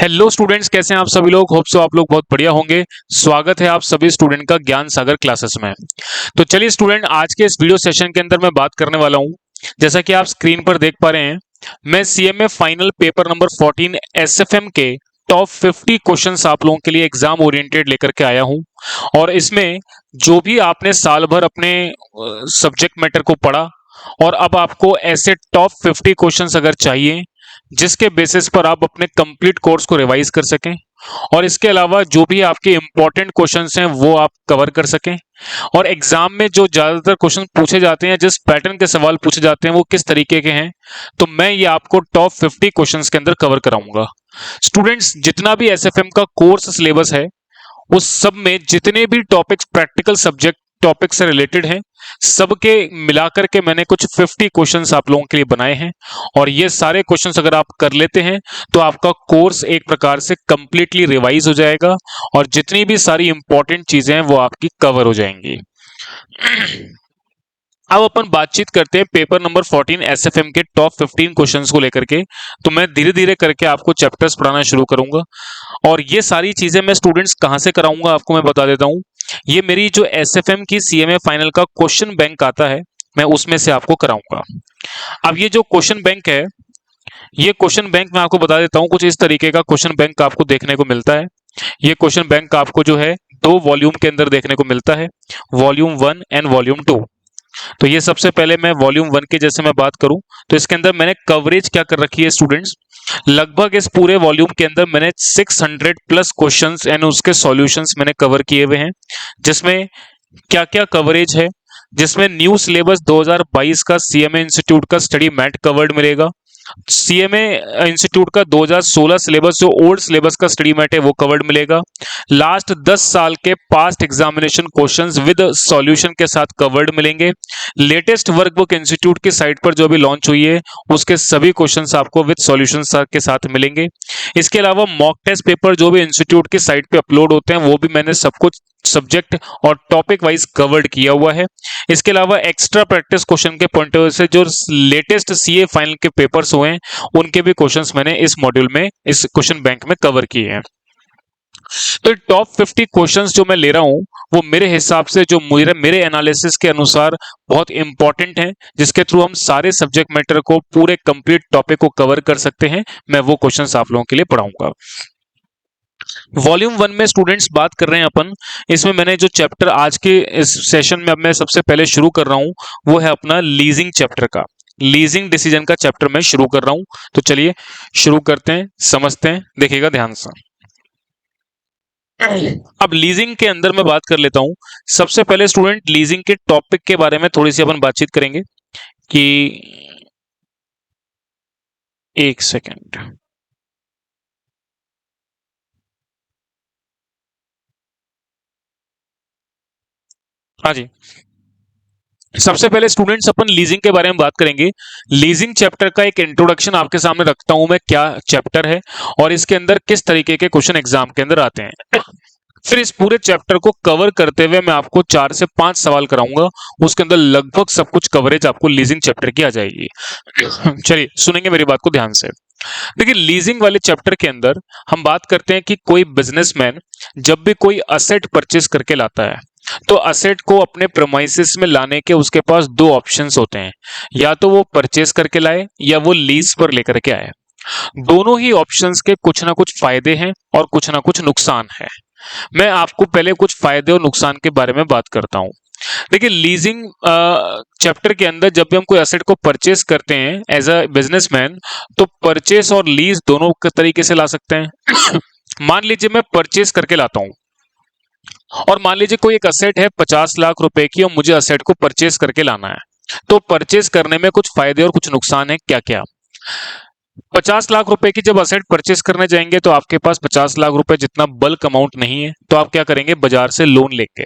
Hello students, कैसे हैं आप सभी लोग। होप सो आप लोग बहुत बढ़िया होंगे। स्वागत है आप सभी स्टूडेंट का ज्ञान सागर क्लासेस में। तो चलिए स्टूडेंट, आज के इस वीडियो सेशन के अंदर मैं बात करने वाला हूं। जैसा कि आप स्क्रीन पर देख पा रहे हैं, मैं CMA final paper number 14 SFM के टॉप 50 क्वेश्चंस आप लोगों के लिए एग्जाम ओरिएंटेड लेकर के आया हूं। और इसमें जो भी आपने साल भर अपने सब्जेक्ट मैटर को पढ़ा, और अब आपको ऐसे टॉप 50 क्वेश्चंस अगर चाहिए जिसके बेसिस पर आप अपने कंप्लीट कोर्स को रिवाइज कर सकें, और इसके अलावा जो भी आपके इंपॉर्टेंट क्वेश्चंस हैं वो आप कवर कर सकें, और एग्जाम में जो ज्यादातर क्वेश्चन पूछे जाते हैं, जिस पैटर्न के सवाल पूछे जाते हैं वो किस तरीके के हैं, तो मैं ये आपको टॉप 50 क्वेश्चंस के अंदर कवर कराऊंगा। स्टूडेंट्स, जितना भी एसएफएम का कोर्स सिलेबस है उस सब में जितने भी टॉपिक्स प्रैक्टिकल सब्जेक्ट टॉपिक से रिलेटेड हैं, सबके मिलाकर के मैंने कुछ 50 क्वेश्चंस आप लोगों के लिए बनाए हैं। और ये सारे क्वेश्चंस अगर आप कर लेते हैं तो आपका कोर्स एक प्रकार से कंप्लीटली रिवाइज हो जाएगा, और जितनी भी सारी इंपॉर्टेंट चीजें हैं वो आपकी कवर हो जाएंगी। अब अपन बातचीत करते हैं पेपर नंबर 14 एसएफएम के टॉप 15 क्वेश्चंस को लेकर के। तो मैं धीरे धीरे करके आपको चैप्टर्स पढ़ाना शुरू करूंगा, और ये सारी चीजें मैं स्टूडेंट्स कहां से कराऊंगा आपको मैं बता देता हूं। ये मेरी जो एसएफएम की सीएमए फाइनल का क्वेश्चन बैंक आता है, मैं उसमें से आपको कराऊंगा। अब ये जो क्वेश्चन बैंक है, ये क्वेश्चन बैंक मैं आपको बता देता हूं, कुछ इस तरीके का क्वेश्चन बैंक आपको देखने को मिलता है। ये क्वेश्चन बैंक आपको जो है 2 वॉल्यूम के अंदर देखने को मिलता है, वॉल्यूम 1 एंड वॉल्यूम 2। तो ये सबसे पहले मैं वॉल्यूम 1 के जैसे मैं बात करूं तो इसके अंदर मैंने कवरेज क्या कर रखी है स्टूडेंट्स। लगभग इस पूरे वॉल्यूम के अंदर मैंने 600 प्लस क्वेश्चंस एंड उसके सॉल्यूशंस मैंने कवर किए हुए हैं। जिसमें क्या क्या कवरेज है, जिसमें न्यू सिलेबस 2022 का सीएमए इंस्टीट्यूट का स्टडी मैट कवर्ड मिलेगा। सीएमए इंस्टीट्यूट का 2016 सिलेबस जो ओल्ड सिलेबस का स्टडी मैट है वो कवर्ड मिलेगा। लास्ट 10 साल के past examination questions with solution के साथ कवर्ड मिलेंगे। लेटेस्ट वर्कबुक इंस्टीट्यूट की साइट पर जो भी लॉन्च हुई है उसके सभी क्वेश्चंस आपको विद सॉल्यूशंस के साथ मिलेंगे। इसके अलावा मॉक टेस्ट पेपर जो भी इंस्टीट्यूट की साइट पे अपलोड होते हैं वो भी मैंने सब कुछ सब्जेक्ट और टॉपिक वाइज कवर्ड किया हुआ है। इसके अलावा एक्स्ट्रा प्रैक्टिस क्वेश्चन के पॉइंट ऑफ व्यू से जो लेटेस्ट सीए फाइनल के पेपर्स हुए हैं उनके भी क्वेश्चंस मैंने इस मॉड्यूल में इस क्वेश्चन बैंक में कवर किए हैं। तो टॉप 50 क्वेश्चंस जो मैं ले रहा हूं वो मेरे हिसाब से जो मेरे एनालिसिस के अनुसार बहुत इंपॉर्टेंट हैं, जिसके थ्रू हम सारे सब्जेक्ट मैटर को पूरे कंप्लीट टॉपिक को कवर कर सकते हैं। मैं वो क्वेश्चंस आप लोगों के लिए पढ़ाऊंगा। वॉल्यूम 1 में स्टूडेंट्स बात कर रहे हैं अपन। इसमें मैंने जो चैप्टर आज के इस सेशन में अब मैं सबसे पहले शुरू कर रहा हूं वो है अपना लीजिंग चैप्टर का, लीजिंग डिसीजन का चैप्टर मैं शुरू कर रहा हूं। तो चलिए शुरू करते हैं, समझते हैं, देखिएगा ध्यान से। अब लीजिंग के अंदर मैं बात कर लेता हूं। सबसे पहले स्टूडेंट लीजिंग के टॉपिक के बारे में थोड़ी सी अपन बातचीत करेंगे कि एक सेकेंड। हाँ जी, सबसे पहले स्टूडेंट्स अपन लीजिंग के बारे में बात करेंगे। लीजिंग चैप्टर का एक इंट्रोडक्शन आपके सामने रखता हूं मैं, क्या चैप्टर है और इसके अंदर किस तरीके के क्वेश्चन एग्जाम के अंदर आते हैं। फिर इस पूरे चैप्टर को कवर करते हुए मैं आपको 4 से 5 सवाल कराऊंगा, उसके अंदर लगभग सब कुछ कवरेज आपको लीजिंग चैप्टर की आ जाएगी। चलिए सुनेंगे मेरी बात को ध्यान से। देखिए, लीजिंग वाले चैप्टर के अंदर हम बात करते हैं कि कोई बिजनेसमैन जब भी कोई असेट परचेस करके लाता है तो असेट को अपने प्रेमाइसिस में लाने के उसके पास 2 ऑप्शंस होते हैं, या तो वो परचेस करके लाए या वो लीज पर लेकर के आए। दोनों ही ऑप्शंस के कुछ ना कुछ फायदे हैं और कुछ ना कुछ नुकसान है। मैं आपको पहले कुछ फायदे और नुकसान के बारे में बात करता हूं। देखिए, लीजिंग चैप्टर के अंदर जब भी हम कोई एसेट को परचेस करते हैं एज अ बिजनेसमैन, तो परचेस और लीज दोनों तरीके से ला सकते हैं। मान लीजिए मैं परचेस करके लाता हूं, और मान लीजिए कोई एक असेट है 50 लाख रुपए की और मुझे असेट को परचेस करके लाना है। तो परचेस करने में कुछ फायदे और कुछ नुकसान है। क्या क्या? 50 लाख रुपए की जब असेट परचेस करने जाएंगे तो आपके पास 50 लाख रुपए जितना बल्क अमाउंट नहीं है, तो आप क्या करेंगे, बाजार से लोन लेंगे।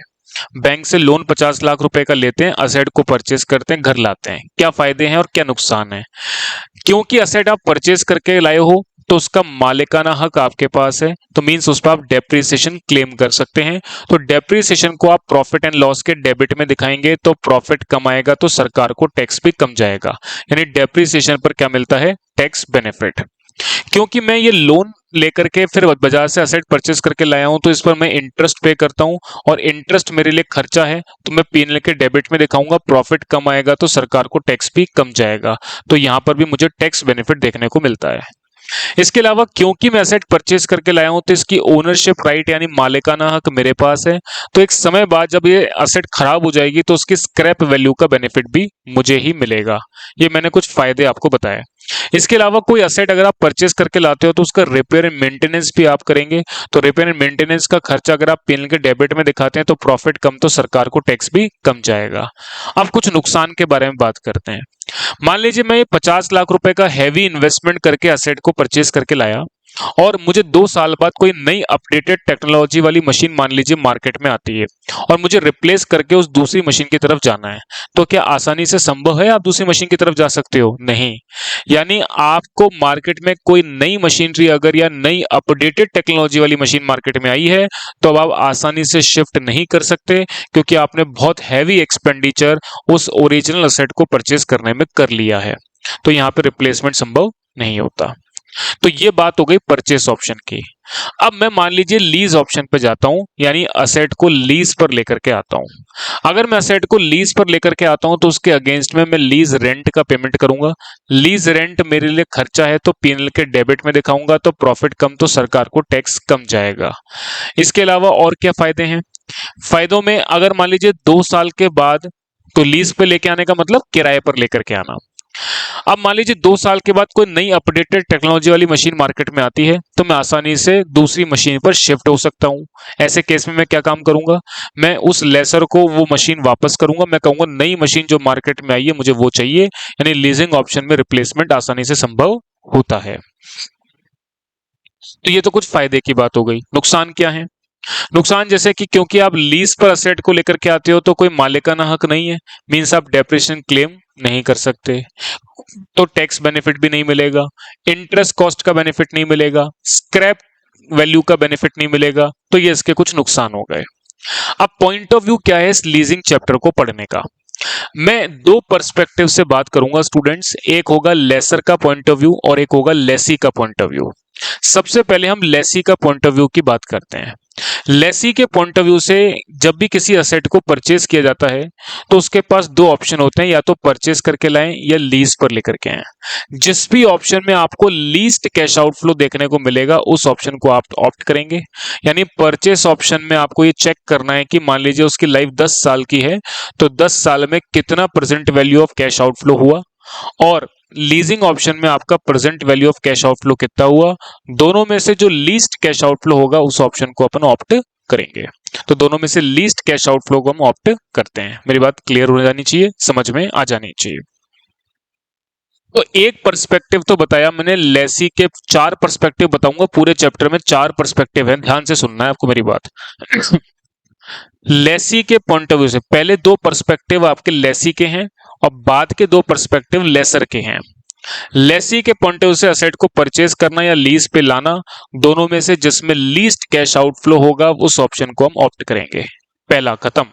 बैंक से लोन 50 लाख रुपए का लेते हैं, असेट को परचेस करते हैं, घर लाते हैं। क्या फायदे हैं और क्या नुकसान है? क्योंकि असेट आप परचेस करके लाए हो तो उसका मालिकाना हक आपके पास है, तो मींस उस पर आप डेप्रिसिएशन क्लेम कर सकते हैं। तो डेप्रिसिएशन को आप प्रॉफिट एंड लॉस के डेबिट में दिखाएंगे तो प्रॉफिट कम आएगा, तो सरकार को टैक्स भी कम जाएगा। यानी डेप्रिसिएशन पर क्या मिलता है, टैक्स बेनिफिट। क्योंकि मैं ये लोन लेकर के फिर बाजार से असेट परचेस करके लाया हूं, तो इस पर मैं इंटरेस्ट पे करता हूं और इंटरेस्ट मेरे लिए खर्चा है, तो मैं P&L के डेबिट में दिखाऊंगा। प्रॉफिट कम आएगा तो सरकार को टैक्स भी कम जाएगा, तो यहां पर भी मुझे टैक्स बेनिफिट देखने को मिलता है। इसके अलावा क्योंकि मैं एसेट परचेज करके लाया हूं, तो इसकी ओनरशिप राइट यानी मालिकाना हक मेरे पास है, तो एक समय बाद जब ये एसेट खराब हो जाएगी तो उसकी स्क्रैप वैल्यू का बेनिफिट भी मुझे ही मिलेगा। ये मैंने कुछ फायदे आपको बताए। इसके अलावा कोई एसेट अगर आप परचेज करके लाते हो तो उसका रिपेयर एंड मेंटेनेंस भी आप करेंगे, तो रिपेयर एंड मेंटेनेंस का खर्चा अगर आप P&L के डेबिट में दिखाते हैं तो प्रॉफिट कम तो सरकार को टैक्स भी कम जाएगा। अब कुछ नुकसान के बारे में बात करते हैं। मान लीजिए मैं ये 50 लाख रुपए का हैवी इन्वेस्टमेंट करके एसेट को परचेज करके लाया और मुझे 2 साल बाद कोई नई अपडेटेड टेक्नोलॉजी वाली मशीन मान लीजिए मार्केट में आती है और मुझे रिप्लेस करके उस दूसरी मशीन की तरफ जाना है, तो क्या आसानी से संभव है आप दूसरी मशीन की तरफ जा सकते हो? नहीं। यानी आपको मार्केट में कोई नई मशीनरी अगर या नई अपडेटेड टेक्नोलॉजी वाली मशीन मार्केट में आई है तो अब आप आसानी से शिफ्ट नहीं कर सकते, क्योंकि आपने बहुत हैवी एक्सपेंडिचर उस ओरिजिनल एसेट को परचेज करने में कर लिया है, तो यहाँ पे रिप्लेसमेंट संभव नहीं होता। तो ये बात हो गई परचेस ऑप्शन की। अब मैं मान लीजिए लीज ऑप्शन पे जाता हूं, यानी असेट को लीज पर लेकर के आता हूं। अगर मैं असेट को लीज पर लेकर के आता हूं तो उसके अगेंस्ट में मैं लीज रेंट का पेमेंट करूंगा। लीज रेंट मेरे लिए खर्चा है तो P&L के डेबिट में दिखाऊंगा, तो प्रॉफिट कम तो सरकार को टैक्स कम जाएगा। इसके अलावा और क्या फायदे हैं? फायदों में अगर मान लीजिए 2 साल के बाद, तो लीज पे लेके आने का मतलब किराए पर लेकर के आना। अब मान लीजिए 2 साल के बाद कोई नई अपडेटेड टेक्नोलॉजी वाली मशीन मार्केट में आती है, तो मैं आसानी से दूसरी मशीन पर शिफ्ट हो सकता हूं। ऐसे केस में मैं क्या काम करूंगा, मैं उस लेसर को वो मशीन वापस करूंगा। मैं कहूंगा नई मशीन जो मार्केट में आई है मुझे वो चाहिए, यानी लीजिंग ऑप्शन में रिप्लेसमेंट आसानी से संभव होता है। तो ये तो कुछ फायदे की बात हो गई। नुकसान क्या है? नुकसान जैसे कि क्योंकि आप लीज पर असेट को लेकर के आते हो तो कोई मालिकाना हक नहीं है, मींस आप डेप्रिसिएशन क्लेम नहीं कर सकते, तो टैक्स बेनिफिट भी नहीं मिलेगा, इंटरेस्ट कॉस्ट का बेनिफिट नहीं मिलेगा, स्क्रैप वैल्यू का बेनिफिट नहीं मिलेगा। तो ये इसके कुछ नुकसान हो गए। अब पॉइंट ऑफ व्यू क्या है इस लीजिंग चैप्टर को पढ़ने का? मैं दो पर्सपेक्टिव से बात करूंगा स्टूडेंट्स, एक होगा लेसर का पॉइंट ऑफ व्यू और एक होगा लेसी का पॉइंट ऑफ व्यू। सबसे पहले हम लेसी का पॉइंट ऑफ व्यू की बात करते हैं। लेसी के पॉइंट ऑफ व्यू से जब भी किसी असेट को परचेज किया जाता है तो उसके पास दो ऑप्शन होते हैं, या तो परचेज करके लाएं या लीज पर लेकर के आएं। जिस भी ऑप्शन में आपको लीस्ट कैश आउटफ्लो देखने को मिलेगा उस ऑप्शन को आप ऑप्ट करेंगे। यानी परचेस ऑप्शन में आपको ये चेक करना है कि मान लीजिए उसकी लाइफ 10 साल की है, तो 10 साल में कितना present value of cash outflow हुआ, और लीजिंग ऑप्शन में आपका present value of cash outflow कितना हुआ। दोनों में से जो लीस्ट कैश आउटफ्लो होगा उस ऑप्शन को अपन ऑप्ट करेंगे। तो दोनों में से लीस्ट कैश आउटफ्लो को हम ऑप्ट करते हैं। मेरी बात क्लियर हो जानी चाहिए, समझ में आ जानी चाहिए। तो एक पर्सपेक्टिव तो बताया मैंने, लेसी के 4 पर्सपेक्टिव बताऊंगा। पूरे चैप्टर में 4 पर्सपेक्टिव है, ध्यान से सुनना है आपको मेरी बात। लेसी के पॉइंट ऑफ व्यू से पहले 2 पर्सपेक्टिव आपके लेसी के हैं और बाद के 2 पर्सपेक्टिव लेसर के हैं। लेसी के पॉइंट ऑफ व्यू से असेट को परचेज करना या लीज पे लाना, दोनों में से जिसमें लीस्ट कैश आउटफ्लो होगा उस ऑप्शन को हम ऑप्ट करेंगे। पहला खत्म।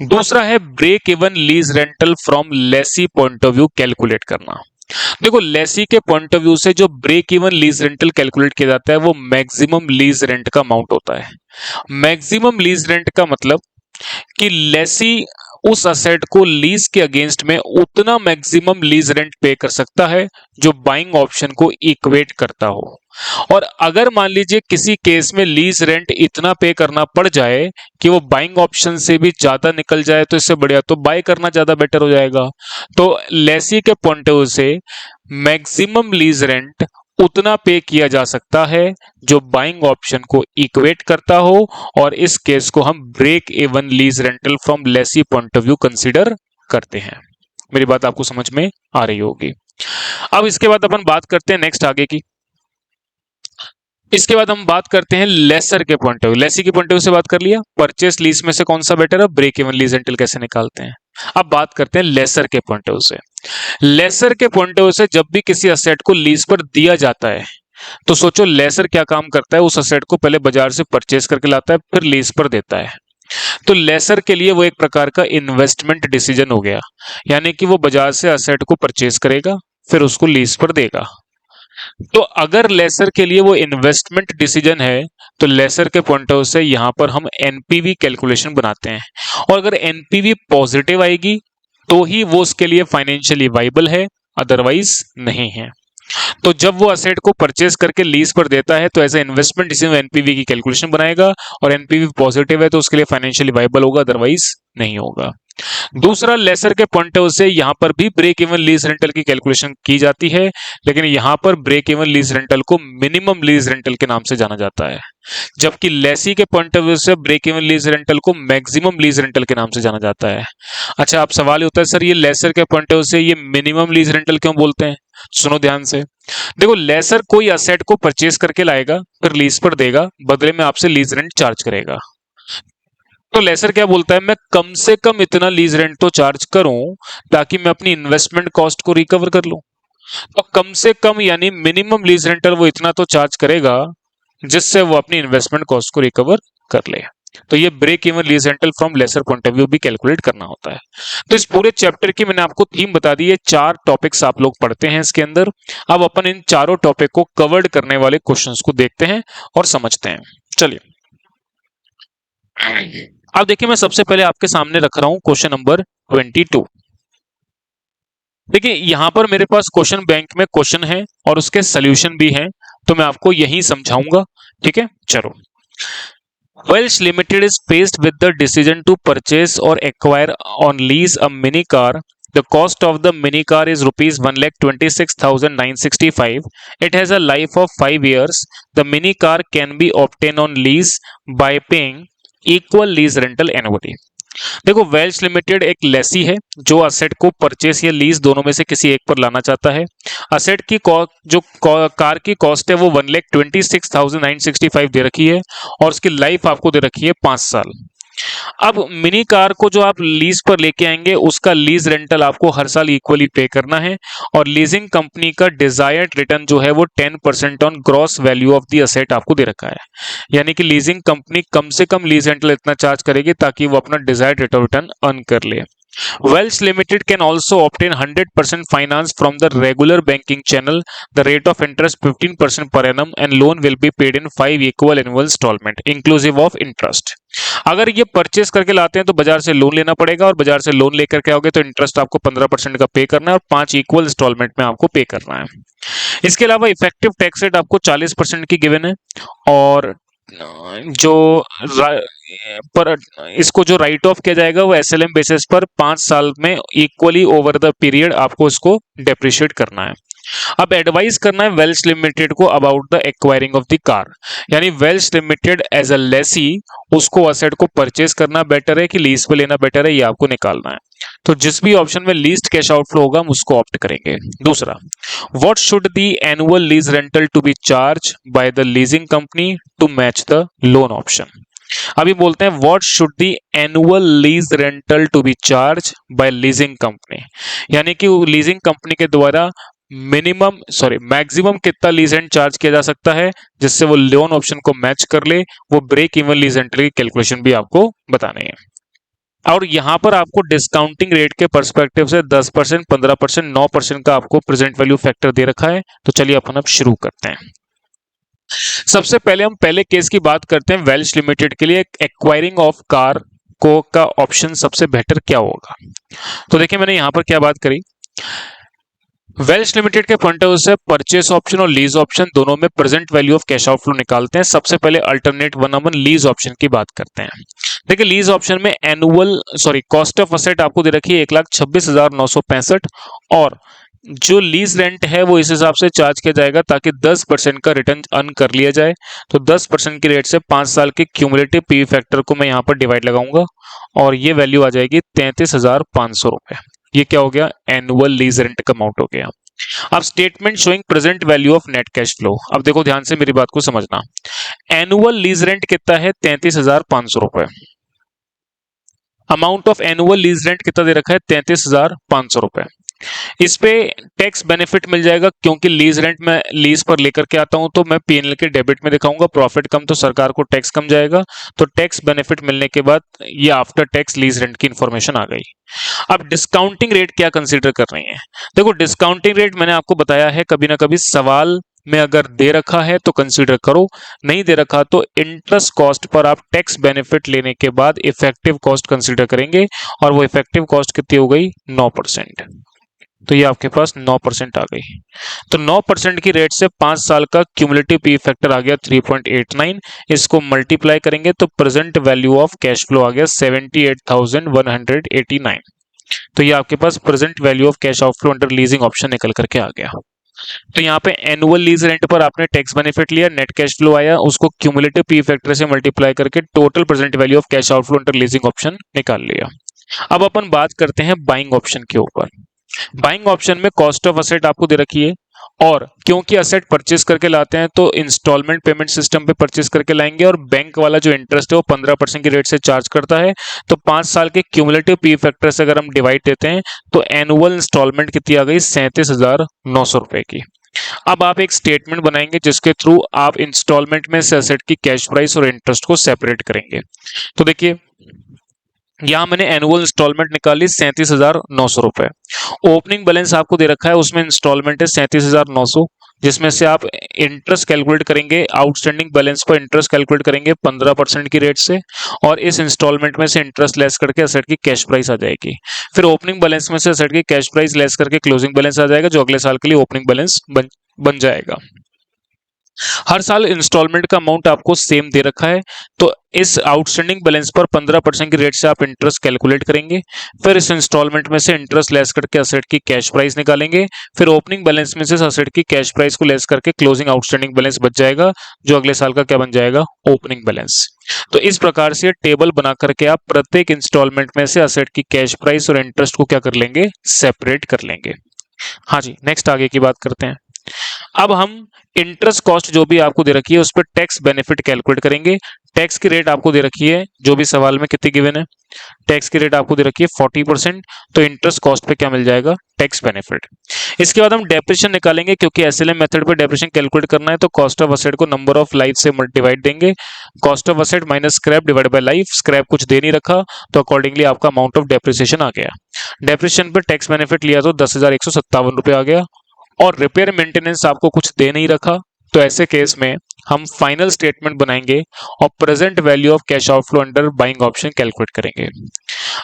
दूसरा है break even lease rental from lessee point of view calculate करना। देखो लेसी के पॉइंट ऑफ व्यू से जो break even lease rental calculate किया जाता है वो मैक्सिमम लीज रेंट का अमाउंट होता है। मैक्सिमम लीज रेंट का मतलब कि लेसी उस असेट को लीज के अगेंस्ट में उतना मैक्सिमम लीज रेंट पे कर सकता है जो बाइंग ऑप्शन को इक्वेट करता हो। और अगर मान लीजिए किसी केस में लीज रेंट इतना पे करना पड़ जाए कि वो बाइंग ऑप्शन से भी ज्यादा निकल जाए तो इससे बढ़िया तो बाय करना ज्यादा बेटर हो जाएगा। तो लेसी के पॉइंट ऑफ व्यू से मैक्सिमम लीज रेंट उतना पे किया जा सकता है जो बाइंग ऑप्शन को इक्वेट करता हो, और इस केस को हम break even lease rental from lessee point of view consider करते हैं। मेरी बात आपको समझ में आ रही होगी। अब इसके बाद अपन बात करते हैं नेक्स्ट आगे की। इसके बाद हम बात करते हैं लेसर के पॉइंट ऑफ व्यू। लेसी के पॉइंट ऑफ व्यू से बात कर लिया, परचेस लीज में से कौन सा बेटर है, ब्रेक इवन लीज रेंटल कैसे निकालते हैं। अब बात करते हैं लेसर के पॉइंट ऑफ व्यू से। लेसर के पॉइंट ऑफ व्यू से जब भी किसी असेट को लीज पर दिया जाता है तो सोचो लेसर क्या काम करता है, उस असेट को पहले बाजार से परचेस करके लाता है फिर लीज पर देता है। तो लेसर के लिए वो एक प्रकार का इन्वेस्टमेंट डिसीजन हो गया, यानी कि वो बाजार से असेट को परचेस करेगा फिर उसको लीज पर देगा। तो अगर लेसर के लिए वो इन्वेस्टमेंट डिसीजन है तो लेसर के पॉइंट ऑफ से यहां पर हम एनपीवी कैलकुलेशन बनाते हैं, और अगर एनपीवी पॉजिटिव आएगी तो ही वो उसके लिए फाइनेंशियली वाइबल है, अदरवाइज नहीं है। तो जब वो असेट को परचेज करके लीज पर देता है तो as a investment decision NPV की कैलकुलेशन बनाएगा, और एनपीवी पॉजिटिव है तो उसके लिए फाइनेंशियली वाइबल होगा, अदरवाइज नहीं होगा। दूसरा, लेसर के पॉइंट ऑफ से यहां पर भी ब्रेक इवन लीज रेंटल की कैलकुलेशन की जाती है, लेकिन यहां पर ब्रेक इवन लीज रेंटल को मिनिमम लीज रेंटल के नाम से जाना जाता है, जबकि लेसी के पॉइंट ऑफ व्यू से ब्रेक इवन लीज रेंटल को मैक्सिमम लीज रेंटल के नाम से जाना जाता है। अच्छा, अब सवाल होता है सर ये लेसर के पॉइंट ऑफ व्यू से ये मिनिमम लीज रेंटल क्यों बोलते हैं? सुनो ध्यान से। देखो, लेसर कोई असेट को परचेज करके लाएगा, फिर लीज पर देगा, बदले में आपसे लीज रेंट चार्ज करेगा। तो लेसर क्या बोलता है, मैं कम से कम इतना लीज रेंट तो चार्ज करूं ताकि मैं अपनी इन्वेस्टमेंट कॉस्ट को रिकवर कर लूं। तो कम से कम यानी मिनिमम लीज रेंटल वो इतना तो चार्ज करेगा जिससे वो अपनी इन्वेस्टमेंट कॉस्ट को रिकवर कर ले। तो ये break even lease rental from lessor point of view भी कैलकुलेट करना होता है। तो इस पूरे चैप्टर की मैंने आपको थीम बता दी है, 4 टॉपिक्स आप लोग पढ़ते हैं इसके अंदर। अब अपन इन चारों टॉपिक को कवर्ड करने वाले क्वेश्चंस को देखते हैं और समझते हैं। चलिए, अब देखिए, मैं सबसे पहले आपके सामने रख रहा हूं क्वेश्चन नंबर 22। देखिए, यहां पर मेरे पास क्वेश्चन बैंक में क्वेश्चन है और उसके सोल्यूशन भी हैं, तो मैं आपको यही समझाऊंगा। ठीक है, चलो। Welch Limited is faced with the decision to purchase or acquire on lease a mini car. The cost of the mini car is rupees 1,26,965. It has a life of 5 years. The mini car can be obtained on lease by paying equal lease rental annually. देखो, Welch limited एक लेसी है जो asset को purchase या lease दोनों में से किसी एक पर लाना चाहता है। असेट की जो कार की कॉस्ट है वो 1,26,965 दे रखी है, और उसकी लाइफ आपको दे रखी है 5 साल। अब मिनी कार को जो आप लीज पर लेके आएंगे उसका लीज रेंटल आपको हर साल इक्वली पे करना है, और लीजिंग कंपनी का डिजायर्ड रिटर्न जो है वो 10% on gross value of the asset आपको दे रखा है। यानी कि लीजिंग कंपनी कम से कम लीज रेंटल इतना चार्ज करेगी ताकि वो अपना desired rate of return earn कर ले। Welch Limited can also obtain 100% finance from the regular banking channel. The rate of interest 15% per annum and loan will be paid in 5 equal annual installment inclusive of interest. अगर ये purchase करके लाते हैं तो बाजार से loan लेना पड़ेगा, और बाजार से लोन लेकर के आओगे तो इंटरेस्ट आपको 15% का पे करना है और 5 इक्वल इंस्टॉलमेंट में आपको पे करना है। इसके अलावा इफेक्टिव टैक्स रेट आपको 40% की गिवन है, और जो पर इसको जो राइट ऑफ किया जाएगा वो एसएलएम बेसिस पर 5 साल में इक्वली ओवर द पीरियड आपको इसको डेप्रिशिएट करना है। अब एडवाइस करना है वेल्च लिमिटेड को about the acquiring of the car, यानी Welch Limited as a lessee उसको असेट को परचेज करना बेटर है कि लीज पे लेना बेटर है, ये आपको निकालना है। तो जिस भी ऑप्शन में लीस्ट कैश आउटफ्लो होगा हम उसको ऑप्ट करेंगे। दूसरा, what should the annual lease rental to be charge by the leasing company to match the loan option. अभी बोलते हैं what should the annual lease rental to be charge by leasing company, यानी कि leasing company के द्वारा maximum कितना lease rent charge किया जा सकता है जिससे वो लोन ऑप्शन को मैच कर ले। वो ब्रेक इवन लीज रेंटल की कैलकुलेशन भी आपको बतानी है, और यहां पर आपको डिस्काउंटिंग रेट के पर्सपेक्टिव से 10%, 15%, 9% का आपको प्रेजेंट वैल्यू फैक्टर दे रखा है। तो चलिए अपन अब शुरू करते हैं। सबसे पहले हम पहले केस की बात करते हैं। वेल्च लिमिटेड के लिए एक्वायरिंग ऑफ कार को का ऑप्शन सबसे बेटर क्या होगा। तो देखिए, मैंने यहां पर क्या बात करी, वेल्च लिमिटेड के पॉइंट ऑफ व्यू से परचेस ऑप्शन और लीज ऑप्शन दोनों में present value of cash outflow निकालते हैं। सबसे पहले अल्टरनेट वन अपन लीज ऑप्शन की बात करते हैं। देखिए, लीज ऑप्शन में कॉस्ट ऑफ असेट आपको दे रखी है 1,26,965, और जो लीज रेंट है वो इस हिसाब से चार्ज किया जाएगा ताकि 10% का रिटर्न अर्न कर लिया जाए। तो 10% की रेट से 5 साल के क्यूमुलेटिव पीवी फैक्टर को मैं यहाँ पर डिवाइड लगाऊंगा, और ये वैल्यू आ जाएगी 33,500 रुपए। ये क्या हो गया, एनुअल लीज रेंट का अमाउंट हो गया। अब statement showing present value of net cash flow. अब देखो ध्यान से मेरी बात को समझना, एनुअल लीज रेंट कितना है, 33,500 रुपए। Amount of annual lease rent कितना दे रखा है, 33,500 रुपए। इस पे टैक्स बेनिफिट मिल जाएगा क्योंकि लीज रेंट मैं लीज पर लेकर के आता हूं तो मैं पीएनएल के डेबिट में दिखाऊंगा, प्रॉफिट कम तो सरकार को टैक्स कम जाएगा। तो टैक्स बेनिफिट मिलने के बाद ये आफ्टर टैक्स लीज रेंट की इंफॉर्मेशन आ गई। अब डिस्काउंटिंग रेट क्या कंसीडर कर रही हैं? देखो डिस्काउंटिंग रेट मैंने आपको बताया है, कभी ना कभी सवाल में अगर दे रखा है तो कंसीडर करो, नहीं दे रखा तो इंटरेस्ट कॉस्ट पर आप टैक्स बेनिफिट लेने के बाद इफेक्टिव कॉस्ट कंसीडर करेंगे, और वो इफेक्टिव कॉस्ट कितनी हो गई? 9%। तो ये आपके पास 9% आ गई। तो 9% की रेट से 5 साल का क्यूमुलेटिव पी फैक्टर आ गया 3.89। इसको मल्टीप्लाई करेंगे तो present value of cash flow आ गया 78,189। तो ये आपके पास present value of cash outflow under leasing option निकल करके आ गया। तो यहाँ पे एनुअल लीज रेंट पर आपने टैक्स बेनिफिट लिया, नेट कैश फ्लो आया, उसको क्यूमुलेटिव पी फैक्टर से मल्टीप्लाई करके total present value of cash outflow under leasing option निकाल लिया। अब अपन बात करते हैं बाइंग ऑप्शन के ऊपर। बाइंग ऑप्शन में कॉस्ट ऑफ असेट आपको दे रखी है, और क्योंकि असेट परचेज करके लाते हैं तो इंस्टॉलमेंट पेमेंट सिस्टम पे परचेज करके लाएंगे, और बैंक वाला जो इंटरेस्ट है वो 15% की रेट से चार्ज करता है। तो 5 साल के क्यूमुलेटिव पी फैक्टर से अगर हम डिवाइड देते हैं तो एनुअल इंस्टॉलमेंट कितनी आ गई? 37,900 रुपए की। अब आप एक स्टेटमेंट बनाएंगे जिसके थ्रू आप इंस्टॉलमेंट में से असेट की कैश प्राइस और इंटरेस्ट को सेपरेट करेंगे। तो देखिए यहां मैंने एनुअल इंस्टॉलमेंट निकाली 37,900 रुपए। ओपनिंग बैलेंस आपको दे रखा है, उसमें इंस्टॉलमेंट है 37,900, जिसमें से आप इंटरेस्ट कैलकुलेट करेंगे, आउटस्टैंडिंग बैलेंस पर इंटरेस्ट कैलकुलेट करेंगे 15% की रेट से, और इस इंस्टॉलमेंट में से इंटरेस्ट लेस करके असेट की कैश प्राइस आ जाएगी। फिर ओपनिंग बैलेंस में से असेट की कैश प्राइस लेस करके क्लोजिंग बैलेंस आ जाएगा, जो अगले साल के लिए ओपनिंग बैलेंस बन जाएगा। हर साल इंस्टॉलमेंट का अमाउंट आपको सेम दे रखा है, तो इस आउटस्टैंडिंग बैलेंस पर 15% की रेट से आप इंटरेस्ट कैलकुलेट करेंगे। फिर इस इंस्टॉलमेंट में से इंटरेस्ट लेस करके असेट की कैश प्राइस निकालेंगे। फिर ओपनिंग बैलेंस में से असेट की कैश प्राइस को लेस करके क्लोजिंग आउटस्टैंडिंग बैलेंस बच जाएगा, जो अगले साल का क्या बन जाएगा? Opening balance. तो इस प्रकार से टेबल बना करके आप प्रत्येक इंस्टॉलमेंट में से असेट की कैश प्राइस और इंटरेस्ट को क्या कर लेंगे? सेपरेट कर लेंगे। हाँ जी, नेक्स्ट आगे की बात करते हैं। अब हम इंटरेस्ट कॉस्ट जो भी आपको दे रखी है उस पर टैक्स बेनिफिट कैलकुलेट करेंगे। टैक्स की रेट आपको दे रखी है, जो भी सवाल में कितनी गिवन है, टैक्स की रेट आपको दे रखी है 40%। तो इंटरेस्ट कॉस्ट पे क्या मिल जाएगा? Tax benefit. इसके बाद हम डेप्रिसिएशन निकालेंगे, क्योंकि एसएलएम मेथड पे डेप्रिसिएशन कैलकुलेट करना है तो कॉस्ट ऑफ असेट को नंबर ऑफ लाइफ से डिवाइड देंगे। Cost of asset minus scrap divide by life, scrap कुछ दे नहीं रखा तो अकॉर्डिंगली आपका अमाउंट ऑफ डेप्रिसिएशन आ गया। डेप्रिसिएशन पे टैक्स बेनिफिट लिया तो 10,157 रुपए आ गया, और रिपेयर मेंटेनेंस आपको कुछ दे नहीं रखा, तो ऐसे केस में हम फाइनल स्टेटमेंट बनाएंगे और present value of cash outflow under buying option calculate करेंगे।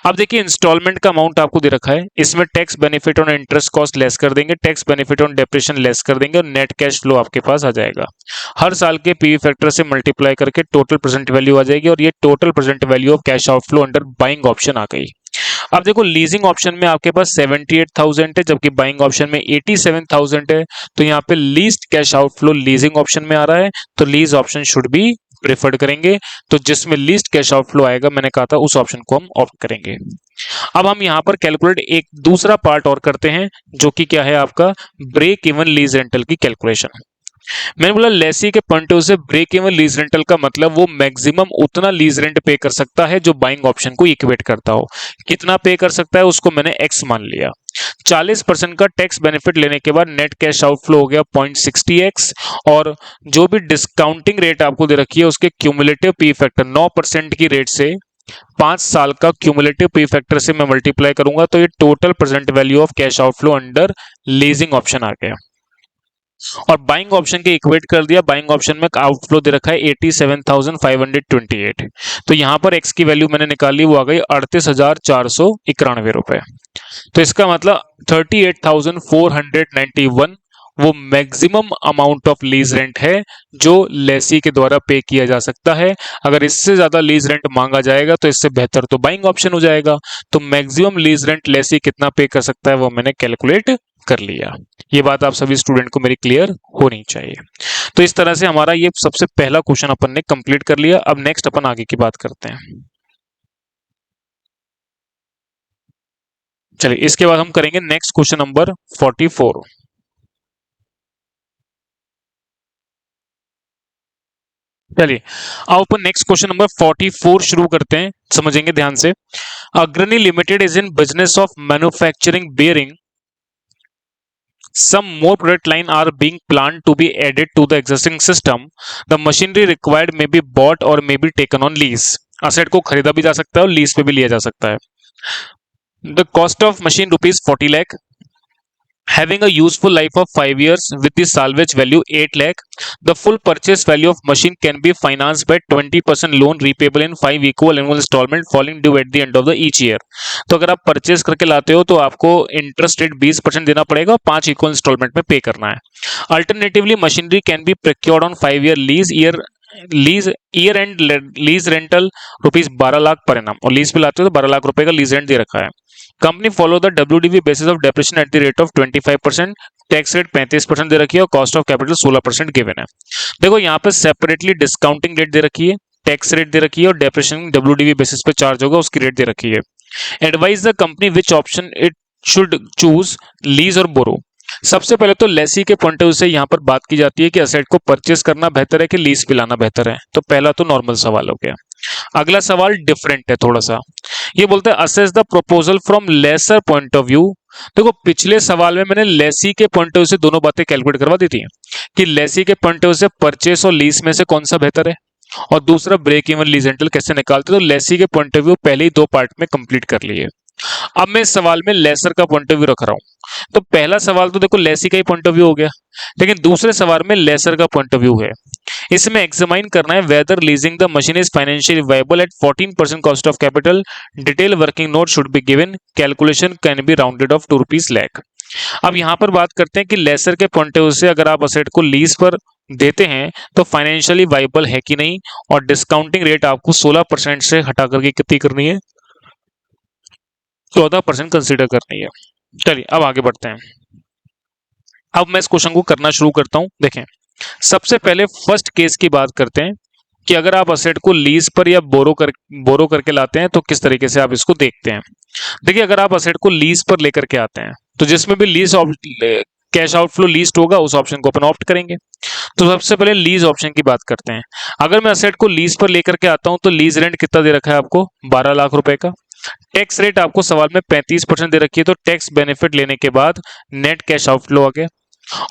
अब देखिए इंस्टॉलमेंट का अमाउंट आपको दे रखा है, इसमें tax benefit on interest cost less कर देंगे, tax benefit on depreciation less कर देंगे, और नेट कैश फ्लो आपके पास आ जाएगा। हर साल के पी फैक्टर से मल्टीप्लाई करके टोटल प्रेजेंट वैल्यू आ जाएगी, और ये total present value of cash outflow under buying option आ गई। अब देखो लीजिंग ऑप्शन में आपके पास 78,000 है, जबकि बाइंग ऑप्शन में 87,000 है। तो यहाँ पे least cash outflow leasing option में आ रहा है, तो lease option should be preferred करेंगे। तो जिसमें लीस्ट कैश आउटफ्लो आएगा, मैंने कहा था उस ऑप्शन को हम ऑप्ट करेंगे। अब हम यहाँ पर कैलकुलेट एक दूसरा पार्ट और करते हैं, जो कि क्या है आपका? ब्रेक इवन लीज रेंटल की कैलकुलेशन। मैंने बोला लेसी के पॉइंट ऑफ व्यू से ब्रेक इवन लीज रेंटल का मतलब वो मैक्सिमम उतना लीज रेंट पे कर सकता है जो बाइंग ऑप्शन को इक्वेट करता हो। कितना पे कर सकता है उसको मैंने एक्स मान लिया। 40% का टैक्स बेनिफिट लेने के बाद नेट कैश आउटफ्लो हो गया 0.60x, और जो भी डिस्काउंटिंग रेट आपको दे रखी है उसके क्यूमुलेटिव पी फैक्टर 9% की रेट से 5 साल का क्यूमुलेटिव पी फैक्टर से मैं मल्टीप्लाई करूंगा, तो ये total present value of cash outflow under leasing option आ गया। और बाइंग ऑप्शन के इक्वेट कर दिया। बाइंग ऑप्शन में आउटफ्लो दे रखा है 87,528। तो यहां पर एक्स की वैल्यू मैंने निकाली, वो आ गई 38,491 रुपए। तो इसका मतलब 38,491 वो maximum amount of lease rent है जो लेसी के द्वारा पे किया जा सकता है। अगर इससे ज्यादा लीज रेंट मांगा जाएगा तो इससे बेहतर तो बाइंग ऑप्शन हो जाएगा। तो मैक्सिमम लीज रेंट लेसी कितना पे कर सकता है वो मैंने कैलकुलेट कर लिया। ये बात आप सभी स्टूडेंट को मेरी क्लियर होनी चाहिए। तो इस तरह से हमारा ये सबसे पहला क्वेश्चन अपन ने कंप्लीट कर लिया। अब नेक्स्ट अपन आगे की बात करते हैं। चलिए इसके बाद हम करेंगे नेक्स्ट क्वेश्चन नंबर 44। चलिए अब अपन नेक्स्ट क्वेश्चन नंबर 44 शुरू करते हैं, समझेंगे ध्यान से। अग्रणी limited is in business of manufacturing bearing some more product line are being planned to be added to the existing system. The machinery required may be bought or may be taken on lease. Asset को खरीदा भी जा सकता है और lease पे भी लिया जा सकता है. The cost of machine rupees 40 lakh, having a useful life of 5 years with the salvage value 8 lakh. The full purchase value of machine can be financed by 20% loan repayable in 5 equal annual installment falling due at the end of the each year. तो अगर आप purchase करके लाते हो तो आपको interest rate 20% देना पड़ेगा, 5 equal instalment में पे करना है. Alternatively machinery can be procured on 5 year year and lease rental rupees 12 lakh per annum, और लीज पे लाते हो तो 12 लाख रुपए का लीज रेंट दे रखा है. Company follow the WDV basis of depreciation at the rate of 25%, tax rate 35% दे रखी है और कॉस्ट ऑफ कैपिटल 16% गिवन है. देखो यहाँ पे सेपरेटली डिस्काउंटिंग रेट दे रखी है, टैक्स रेट दे रखी है और डेप्रिसिएशन WDV बेसिस पे चार्ज होगा उसकी रेट दे रखी है. Advise the company which option it should choose, lease और बोरो. सबसे पहले तो लेसी के पॉइंट ऑफ व्यू से यहाँ पर बात की जाती है कि असेट को परचेस करना बेहतर है कि लीज पे लाना बेहतर है. तो पहला तो नॉर्मल सवाल हो गया. अगला सवाल डिफरेंट है थोड़ा सा. ये बोलते हैं assess the proposal from lessor point of view. देखो पिछले सवाल में मैंने लेसी के पॉइंट ऑफ व्यू से दोनों बातें कैलकुलेट करवा दी थी कि लेसी के पॉइंट ऑफ व्यू से परचेस और लीज में से कौन सा बेहतर है और दूसरा ब्रेक इवन लीज रेंटल कैसे निकालते. तो लेसी के पॉइंट ऑफ व्यू पहले ही 2 पार्ट में कंप्लीट कर लिए. अब मैं इस सवाल में लेसर का पॉइंट ऑफ व्यू रख रहा हूं. तो पहला सवाल तो देखो लेसी का ही पॉइंट ऑफ व्यू हो गया, लेकिन दूसरे सवाल में लेसर का पॉइंट ऑफ व्यू है. इसमें एग्जामाइन करना है whether leasing the machine is financially viable at 14% cost of capital. Detail working note should be given. Calculation can be rounded off 2 rupees lakh. अब यहां पर बात करते हैं कि लेसर के पॉइंट ऑफ व्यू से अगर आप असेट को लीज पर देते हैं तो फाइनेंशियली वायबल है कि नहीं, और डिस्काउंटिंग रेट आपको 16% से हटा करके कितनी करनी है, 14% कंसीडर करनी है. चलिए अब आगे बढ़ते हैं. अब मैं इस क्वेश्चन को करना शुरू करता हूं. देखें सबसे पहले फर्स्ट केस की बात करते हैं कि अगर आप असेट को लीज पर या बोरो करके लाते हैं तो किस तरीके से आप इसको देखते हैं. देखिए अगर आप असेट को लीज पर लेकर के आते हैं तो जिसमें भी लीज कैश आउटफ्लो लीस्ट होगा उस ऑप्शन को अपन ऑप्ट करेंगे. तो सबसे पहले लीज ऑप्शन की बात करते हैं. अगर मैं असेट को लीज पर लेकर के आता हूं तो लीज रेंट कितना दे रखा है आपको, 12 लाख रुपए का. टैक्स रेट आपको सवाल में 35% दे रखी है, तो टैक्स बेनिफिट लेने के बाद नेट कैश आउटफ्लो आ गया.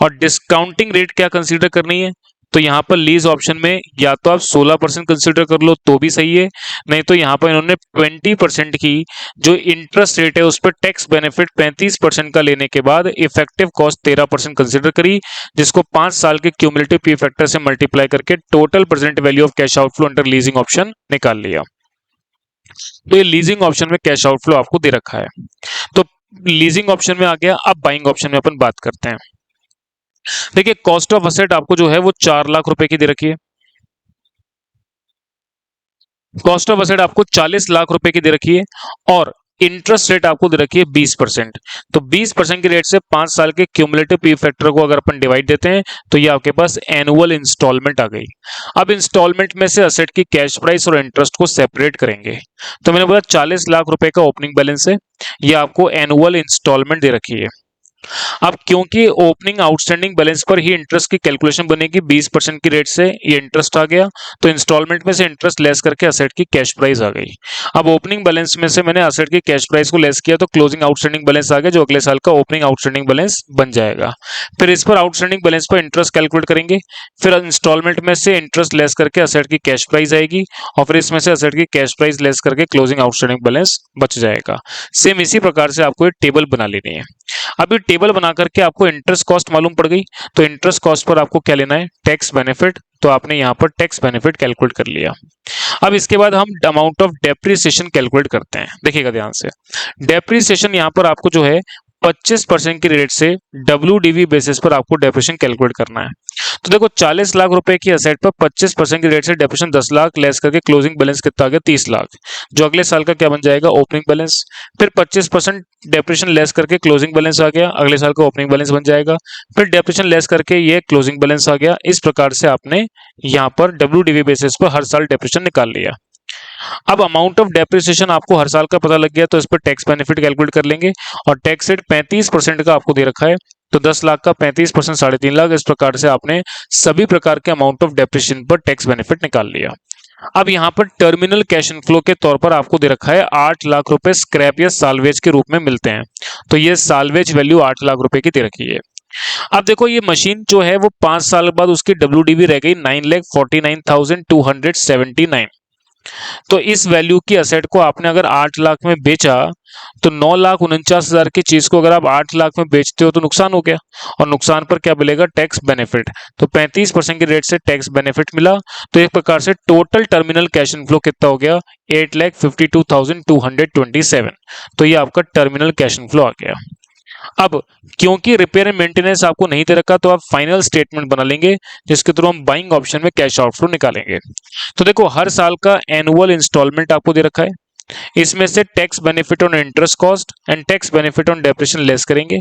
और डिस्काउंटिंग रेट क्या कंसीडर करनी है, तो यहाँ पर लीज ऑप्शन में या तो आप 16% कंसीडर कर लो तो भी सही है, नहीं तो यहाँ पर इन्होंने 20% की जो इंटरेस्ट रेट है उस पर टैक्स बेनिफिट 35% का लेने के बाद इफेक्टिव कॉस्ट 13% कंसीडर करी, जिसको 5 साल के क्यूमुलेटिव पी फैक्टर से मल्टीप्लाई करके total present value of cash outflow under leasing option निकाल लिया. तो ये लीजिंग ऑप्शन में कैश आउटफ्लो आपको दे रखा है. तो लीजिंग ऑप्शन में आ गया. अब बाइंग ऑप्शन में अपन बात करते हैं. देखिए कॉस्ट ऑफ असेट आपको जो है वो 4 लाख रुपए की दे रखी है. कॉस्ट ऑफ असेट आपको 40 लाख रुपए की दे रखी है और इंटरेस्ट रेट आपको दे रखी है 20%. तो 20% की रेट से 5 साल के क्यूमुलेटिव पी फैक्टर को अगर अपन डिवाइड देते हैं तो ये आपके पास एनुअल इंस्टॉलमेंट आ गई. अब इंस्टॉलमेंट में से असेट की कैश प्राइस और इंटरेस्ट को सेपरेट करेंगे. तो मैंने बोला 40 लाख रुपए का ओपनिंग बैलेंस है, ये आपको एनुअल इंस्टॉलमेंट दे रखी है. अब क्योंकि ओपनिंग आउटस्टैंडिंग बैलेंस पर ही इंटरेस्ट की कैलकुलेशन बनेगी, 20% की रेट से ये इंटरेस्ट आ गया, तो इंस्टॉलमेंट में से इंटरेस्ट लेस करके असेट की कैश प्राइस आ गई. अब ओपनिंग बैलेंस में से मैंने असेट की कैश प्राइस को लेस किया तो क्लोजिंग आउटस्टैंडिंग बैलेंस आ गया, जो अगले साल का ओपनिंग आउटस्टैंडिंग बैलेंस बन जाएगा. फिर इस पर आउटस्टैंडिंग बैलेंस पर इंटरेस्ट कैलकुलेट करेंगे, फिर इंस्टॉलमेंट में से इंटरेस्ट लेस करके असेट की कैश प्राइस आएगी और फिर इसमें से असेट की कैश प्राइस लेस करके क्लोजिंग आउटस्टैंडिंग बैलेंस बच जाएगा. सेम इसी प्रकार से आपको एक टेबल बना लेनी है. अभी टेबल बना करके आपको इंटरेस्ट कॉस्ट मालूम पड़ गई, तो इंटरेस्ट कॉस्ट पर आपको क्या लेना है, टैक्स बेनिफिट. तो आपने यहाँ पर टैक्स बेनिफिट कैलकुलेट कर लिया. अब इसके बाद हम अमाउंट ऑफ डेप्रिसिएशन कैलकुलेट करते हैं. देखिएगा ध्यान से, डेप्रिसिएशन यहाँ पर आपको जो है 25% की रेट से WDV बेसिस पर आपको डेप्रिसिएशन कैलकुलेट करना है. तो देखो 40 लाख रुपए की असेट पर 25% की रेट से डेप्रिसिएशन 10 लाख लेस करके क्लोजिंग बैलेंस कितना आ गया, 30 लाख, जो अगले साल का क्या बन जाएगा, ओपनिंग बैलेंस. फिर 25% डेप्रिसिएशन लेस करके क्लोजिंग बैलेंस आ गया, अगले साल का ओपनिंग बैलेंस बन जाएगा. फिर डेप्रिसिएशन लेस करके ये क्लोजिंग बैलेंस आ गया. इस प्रकार से आपने यहाँ पर WDV बेसिस पर हर साल डेप्रिसिएशन निकाल लिया. अब अमाउंट ऑफ डेप्रिसिएशन आपको हर साल का पता लग गया, तो इस पर टैक्स बेनिफिट कैलकुलेट कर लेंगे और टैक्स रेट 35% का आपको दे रखा है. तो 10 लाख का 35% 3.5 लाख. इस प्रकार से आपने सभी प्रकार के अमाउंट ऑफ डेप्रिसिएशन पर टैक्स बेनिफिट निकाल लिया. अब यहाँ पर टर्मिनल कैश इनफ्लो के तौर पर आपको दे रखा है 8 लाख रुपए स्क्रैप या साल्वेज के रूप में मिलते हैं. तो ये साल्वेज वैल्यू 8 लाख रुपए की दे रखी है. अब देखो ये मशीन जो है वो 5 साल बाद उसकी WDV रह गई 9,49,279। तो इस वैल्यू की असेट को आपने अगर 8 लाख में बेचा तो 9,49,000 की चीज को अगर आप 8 लाख में बेचते हो तो नुकसान हो गया, और नुकसान पर क्या मिलेगा, टैक्स बेनिफिट। तो 35% की रेट से टैक्स बेनिफिट मिला। तो एक प्रकार से टोटल टर्मिनल कैश इनफ्लो कितना हो गया, 8,52,227। तो ये आपका टर्मिनल कैश इनफ्लो आ गया। अब क्योंकि रिपेयर एंड मेंटेनेंस आपको नहीं दे रखा तो आप फाइनल स्टेटमेंट बना लेंगे, जिसके थ्रू हम बाइंग ऑप्शन में कैश आउटफ्लो निकालेंगे। तो देखो हर साल का एनुअल इंस्टॉलमेंट आपको दे रखा है, इसमें से tax benefit on interest cost and tax benefit on depreciation less करेंगे।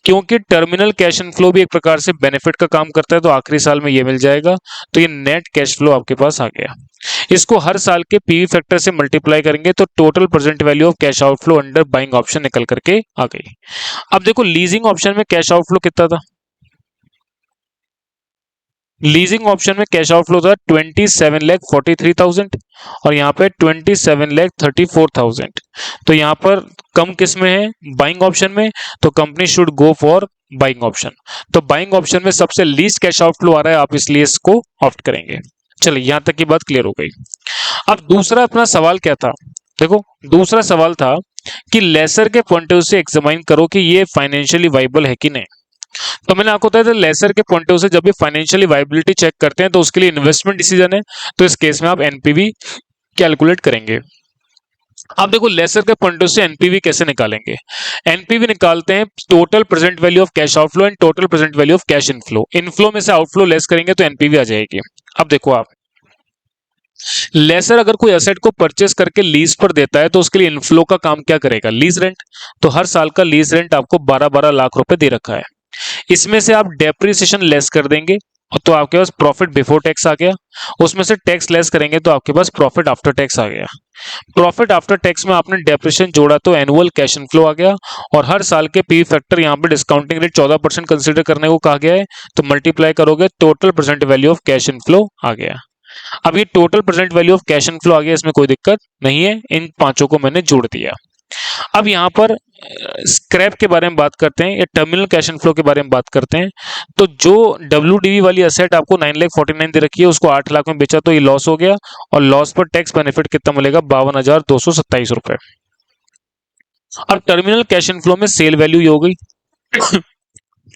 क्योंकि टर्मिनल कैश इनफ्लो भी एक प्रकार से बेनिफिट का काम करता है, तो आखिरी साल में ये मिल जाएगा। तो ये नेट कैश फ्लो आपके पास आ गया। इसको हर साल के पीवी फैक्टर से मल्टीप्लाई करेंगे तो total present value of cash outflow under buying option निकल करके आ गई। अब देखो लीजिंग ऑप्शन में कैश आउटफ्लो कितना था, लीजिंग ऑप्शन में कैश आउटफ्लो था 27,43,000 और यहाँ पे 27,34,000। तो यहाँ पर कम किस में है, बाइंग ऑप्शन में। तो company should go for buying option. तो बाइंग ऑप्शन में सबसे लीस्ट कैश आउटफ्लो आ रहा है, आप इसलिए इसको ऑप्ट करेंगे। चलिए यहां तक की बात क्लियर हो गई। अब दूसरा अपना सवाल क्या था, देखो दूसरा सवाल था कि लेसर के पॉइंट ऑफ व्यू से एग्जामाइन करो कि ये फाइनेंशियली वाइबल है कि नहीं। तो मैंने आपको बताया था लेसर के पॉइंट ऑफ व्यू से जब भी फाइनेंशियली वाइबिलिटी चेक करते हैं तो उसके लिए इन्वेस्टमेंट डिसीजन है, तो इस केस में आप एनपीवी कैलकुलेट करेंगे। अब देखो लेसर के पॉइंट ऑफ व्यू से एनपीवी कैसे निकालेंगे। एनपीवी निकालते हैं total present value of cash outflow and total present value of cash inflow. Inflow में से आउटफ्लो लेस करेंगे तो एनपीवी आ जाएगी। अब देखो आप, लेसर अगर कोई एसेट को परचेस करके लीज पर देता है तो उसके लिए इनफ्लो का काम क्या करेगा, लीज रेंट। तो हर साल का लीज रेंट आपको 12-12 लाख रुपए दे रखा है। इसमें से आप डेप्रिसिएशन लेस कर देंगे तो आपके पास प्रॉफिट बिफोर टैक्स आ गया। उसमें से टैक्स लेस करेंगे तो आपके पास प्रॉफिट आफ्टर टैक्स आ गया। प्रॉफिट आफ्टर टैक्स में आपने डेप्रिसिएशन जोड़ा तो एनुअल कैश इनफ्लो आ गया। और हर साल के पी फैक्टर यहाँ पे डिस्काउंटिंग रेट 14% कंसीडर करने को कहा गया है, तो मल्टीप्लाई करोगे total present value of cash inflow आ गया। अब ये total present value of cash inflow आ गया, इसमें कोई दिक्कत नहीं है, इन पांचों को मैंने जोड़ दिया। अब यहाँ पर स्क्रैप के बारे में बात करते हैं या टर्मिनल कैश इनफ्लो के बारे में बात करते हैं। तो जो WDV वाली असेट आपको 9,49,000 दे रखी है उसको 8 लाख में बेचा तो ये लॉस हो गया, और लॉस पर टैक्स बेनिफिट कितना मिलेगा, 52,227 रुपए। अब टर्मिनल कैश इनफ्लो में सेल वैल्यू ये हो गई,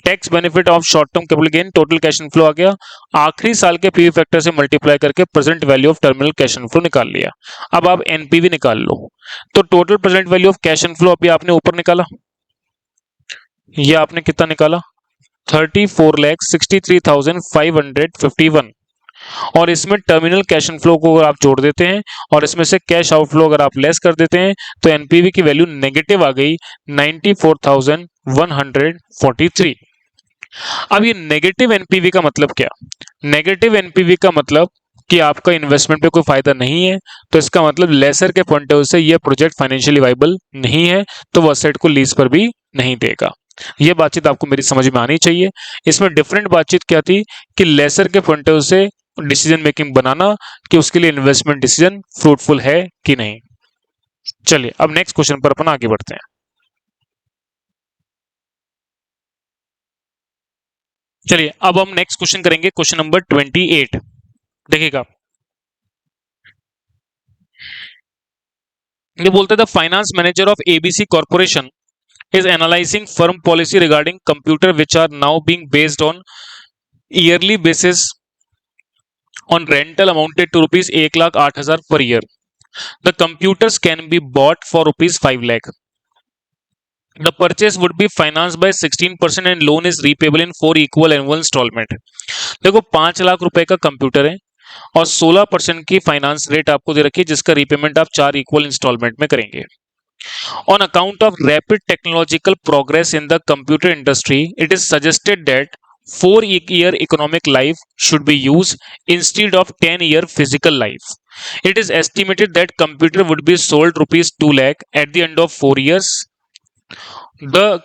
tax benefit of short term capital gain, total cash inflow आ गया। आखिरी साल के पीवी फैक्टर से मल्टीप्लाई करके present value of terminal cash inflow निकाल लिया। अब आप एनपीवी निकाल लो। तो total present value of cash inflow अभी आपने ऊपर निकाला, ये आपने कितना निकाला, 34,63,551। और इसमें टर्मिनल कैश इनफ्लो को अगर आप जोड़ देते हैं और इसमें से कैश आउटफ्लो अगर आप लेस कर देते हैं तो एनपीवी की वैल्यू नेगेटिव आ गई 94,143। अब ये नेगेटिव एनपीवी का मतलब क्या, नेगेटिव एनपीवी का मतलब कि आपका इन्वेस्टमेंट पे कोई फायदा नहीं है। तो इसका मतलब लेसर के पॉइंट ऑफ व्यू से ये प्रोजेक्ट फाइनेंशियली वाइबल नहीं है, तो वो असेट को लीज पर भी नहीं देगा। ये बातचीत आपको मेरी समझ में आनी चाहिए। इसमें डिफरेंट बातचीत क्या थी कि लेसर के पॉइंट ऑफ व्यू से डिसीजन मेकिंग बनाना कि उसके लिए इन्वेस्टमेंट डिसीजन फ्रूटफुल है कि नहीं। चलिए अब नेक्स्ट क्वेश्चन पर अपन आगे बढ़ते हैं। चलिए अब हम नेक्स्ट क्वेश्चन करेंगे, क्वेश्चन नंबर 28। देखिएगा, ये बोलते the finance manager of ABC corporation is analyzing firm policy regarding computer which are now being based on yearly basis on rental amounted to rupees 1,08,000 per year. The computers can be bought for rupees 5 lakh. The purchase would be financed by 16% and loan is repayable in 4 equal annual installment. देखो 5 लाख रुपए का computer है और 16% की finance rate आपको दे रखी है, जिसका रीपेमेंट आप 4 इक्वल इंस्टॉलमेंट में करेंगे। On account of rapid technological progress in the computer industry, it is suggested that 4-year economic life should be used instead of 10-year physical life. It is estimated that computer would be sold rupees 2 lakh at the end of 4 years. The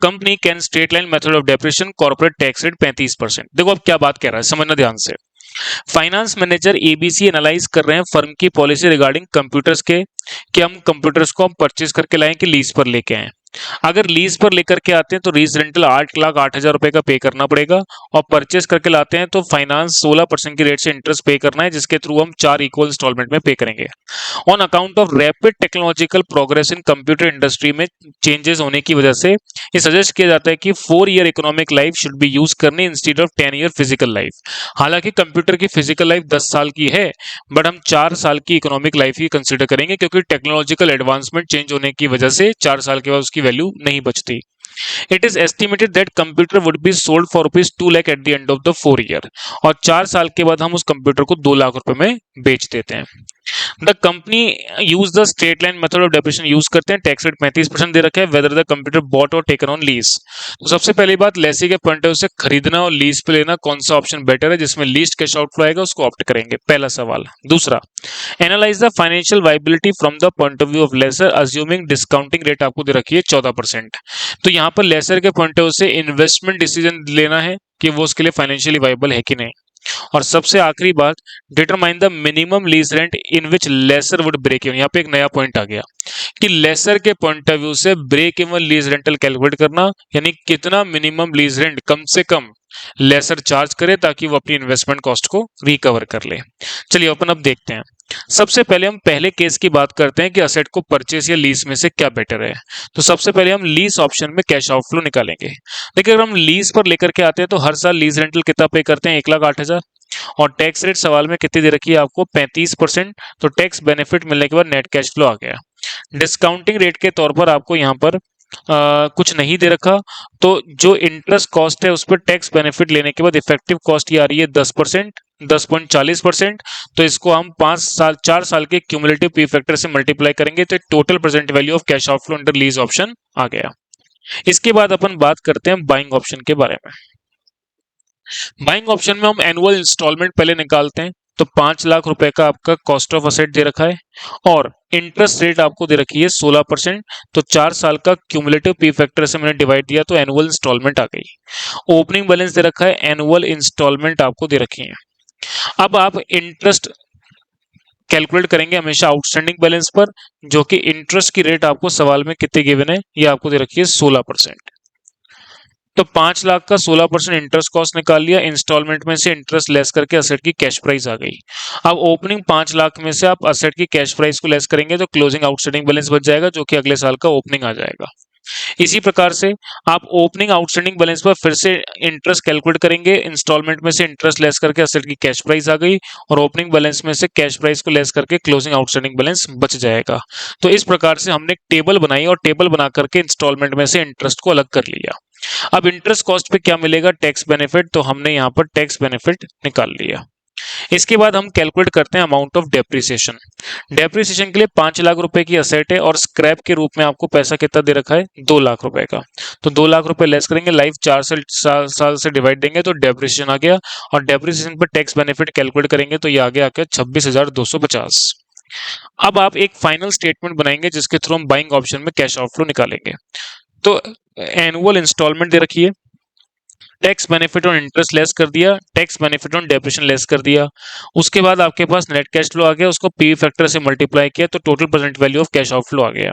company can straight line method of depreciation, corporate tax rate 35%. देखो अब क्या बात कह रहा है, समझना ध्यान से। फाइनेंस मैनेजर एबीसी एनालाइज कर रहे हैं फर्म की पॉलिसी रिगार्डिंग कंप्यूटर्स के, कि हम कंप्यूटर्स को हम परचेज करके लाएं कि लीज पर लेके आए। अगर लीज पर लेकर के आते हैं तो लीज रेंटल 8,08,000 रुपए का पे करना पड़ेगा, और परचेस करके लाते हैं तो फाइनेंस 16% की रेट से इंटरेस्ट पे करना है, जिसके थ्रू हम 4 इक्वल इंस्टॉलमेंट में पे करेंगे। On account of rapid technological progress in computer industry में चेंजेस होने की वजह से ये सजेस्ट किया जाता है कि 4 year economic life should be use करनी instead of 10 year physical life. हालांकि कंप्यूटर की फिजिकल लाइफ 10 साल की है, बट हम 4 साल की इकोनॉमिक लाइफ ही कंसिडर करेंगे, क्योंकि टेक्नोलॉजिकल एडवांसमेंट चेंज होने की वजह से 4 साल के बाद उसकी वैल्यू नहीं बचती। It is estimated that computer would be sold for rupees 2 lakh at the end of the 4 year, और 4 साल के बाद हम उस कंप्यूटर को 2 लाख रुपए में बेच देते हैं। The company use the straight line method of depreciation use करते हैं। टैक्स रेट 35% दे रखा है, वेदर द कंप्यूटर बॉट और टेकन ऑन लीज। तो सबसे पहली बात, लेसी के पॉइंट ऑफ व्यू से खरीदना और लीज पे लेना कौन सा ऑप्शन बेटर है, जिसमें लीस्ट कैश आउटफ्लो आएगा उसको ऑप्ट करेंगे, पहला सवाल। दूसरा, analyse the financial viability from the point of view of lessor assuming discounting rate आपको दे रखी है 14%। तो यहाँ पर लेसर के पॉइंट ऑफ व्यू से इन्वेस्टमेंट डिसीजन लेना है कि वो उसके लिए फाइनेंशियली वाइबल है कि नहीं। और सबसे आखिरी बात, determine the minimum lease rent in which lessor would break even. यहाँ पे एक नया पॉइंट आ गया कि लेसर के पॉइंट ऑफ व्यू से break even lease rental calculate करना, यानी कितना मिनिमम लीज रेंट कम से कम लेसर चार्ज करे ताकि वो अपनी इन्वेस्टमेंट कॉस्ट को रिकवर कर ले। चलिए अपन अब देखते हैं। सबसे पहले हम पहले केस की बात करते हैं कि असेट को परचेस या लीज में से क्या बेटर है। तो सबसे पहले हम लीज ऑप्शन में कैश आउटफ्लो निकालेंगे। देखिए, अगर हम लीज पर लेकर के आते हैं तो हर साल लीज रेंटल कितना पे करते हैं, 1,08,000, और टैक्स रेट सवाल में कितनी दे रखी है आपको, 35%। तो टैक्स बेनिफिट मिलने के बाद नेट कैश फ्लो आ गया। डिस्काउंटिंग रेट के तौर पर आपको यहाँ पर कुछ नहीं दे रखा, तो जो इंटरेस्ट कॉस्ट है उस पर टैक्स बेनिफिट लेने के बाद इफेक्टिव कॉस्ट ये आ रही है 10%, 10.40%। तो इसको हम 4 साल के क्यूमुलेटिव पी फैक्टर से मल्टीप्लाई करेंगे तो total present value of cash outflow under lease option आ गया। इसके बाद अपन बात करते हैं बाइंग ऑप्शन के बारे में। बाइंग ऑप्शन में हम एनुअल इंस्टॉलमेंट पहले निकालते हैं। तो 5 लाख रुपए का आपका कॉस्ट ऑफ असेट दे रखा है, और इंटरेस्ट रेट आपको दे रखी है 16%। तो 4 साल का क्यूमुलेटिव पी फैक्टर से मैंने डिवाइड दिया तो एनुअल इंस्टॉलमेंट आ गई। ओपनिंग बैलेंस दे रखा है, एनुअल इंस्टॉलमेंट आपको दे रखी है। अब आप इंटरेस्ट कैलकुलेट करेंगे हमेशा आउटस्टैंडिंग बैलेंस पर, जो कि इंटरेस्ट की रेट आपको सवाल में कितनी गिवन है, ये आपको दे रखी है 16%। तो 5 लाख का 16% इंटरेस्ट कॉस्ट निकाल लिया, इंस्टॉलमेंट में से इंटरेस्ट लेस करके असेट की कैश प्राइस आ गई। अब ओपनिंग 5 लाख में से आप असेट की कैश प्राइस को लेस करेंगे तो क्लोजिंग आउटस्टैंडिंग बैलेंस बच जाएगा, जो कि अगले साल का ओपनिंग आ जाएगा। इसी प्रकार से आप ओपनिंग आउटस्टैंडिंग बैलेंस पर फिर से इंटरेस्ट कैलकुलेट करेंगे, इंस्टॉलमेंट में से इंटरेस्ट लेस करके असेट की कैश प्राइस आ गई, और ओपनिंग बैलेंस में से कैश प्राइस को लेस करके क्लोजिंग आउटस्टैंडिंग बैलेंस बच जाएगा। तो इस प्रकार से हमने एक टेबल बनाई और टेबल बना करके इंस्टॉलमेंट में से इंटरेस्ट को अलग कर लिया। अब इंटरेस्ट कॉस्ट पे क्या मिलेगा, टैक्स बेनिफिट। तो हमने यहाँ पर टैक्स बेनिफिट निकाल लिया। इसके बाद हम कैलकुलेट करते हैं अमाउंट ऑफ डेप्रिसिएशन। डेप्रिसिएशन के लिए 5 लाख रुपए की असेट है और स्क्रैप के रूप में आपको पैसा कितना दे रखा है, 2 लाख रुपए का। तो 2 लाख रुपए लेस करेंगे, लाइफ 4 साल से डिवाइड देंगे तो डेप्रिसिएशन आ गया, और डेप्रिसिएशन पर टैक्स बेनिफिट कैलकुलेट करेंगे तो ये आगे आके 26,250। अब आप एक फाइनल स्टेटमेंट बनाएंगे जिसके थ्रू हम बाइंग ऑप्शन में कैश आउटफ्लो निकालेंगे। तो एनुअल इंस्टॉलमेंट दे रखी है, tax benefit on interest less कर दिया, tax benefit on depreciation less कर दिया। उसके बाद आपके पास नेट कैश फ्लो आ गया, उसको पी फैक्टर से मल्टीप्लाई किया तो total present value of cash outflow आ गया।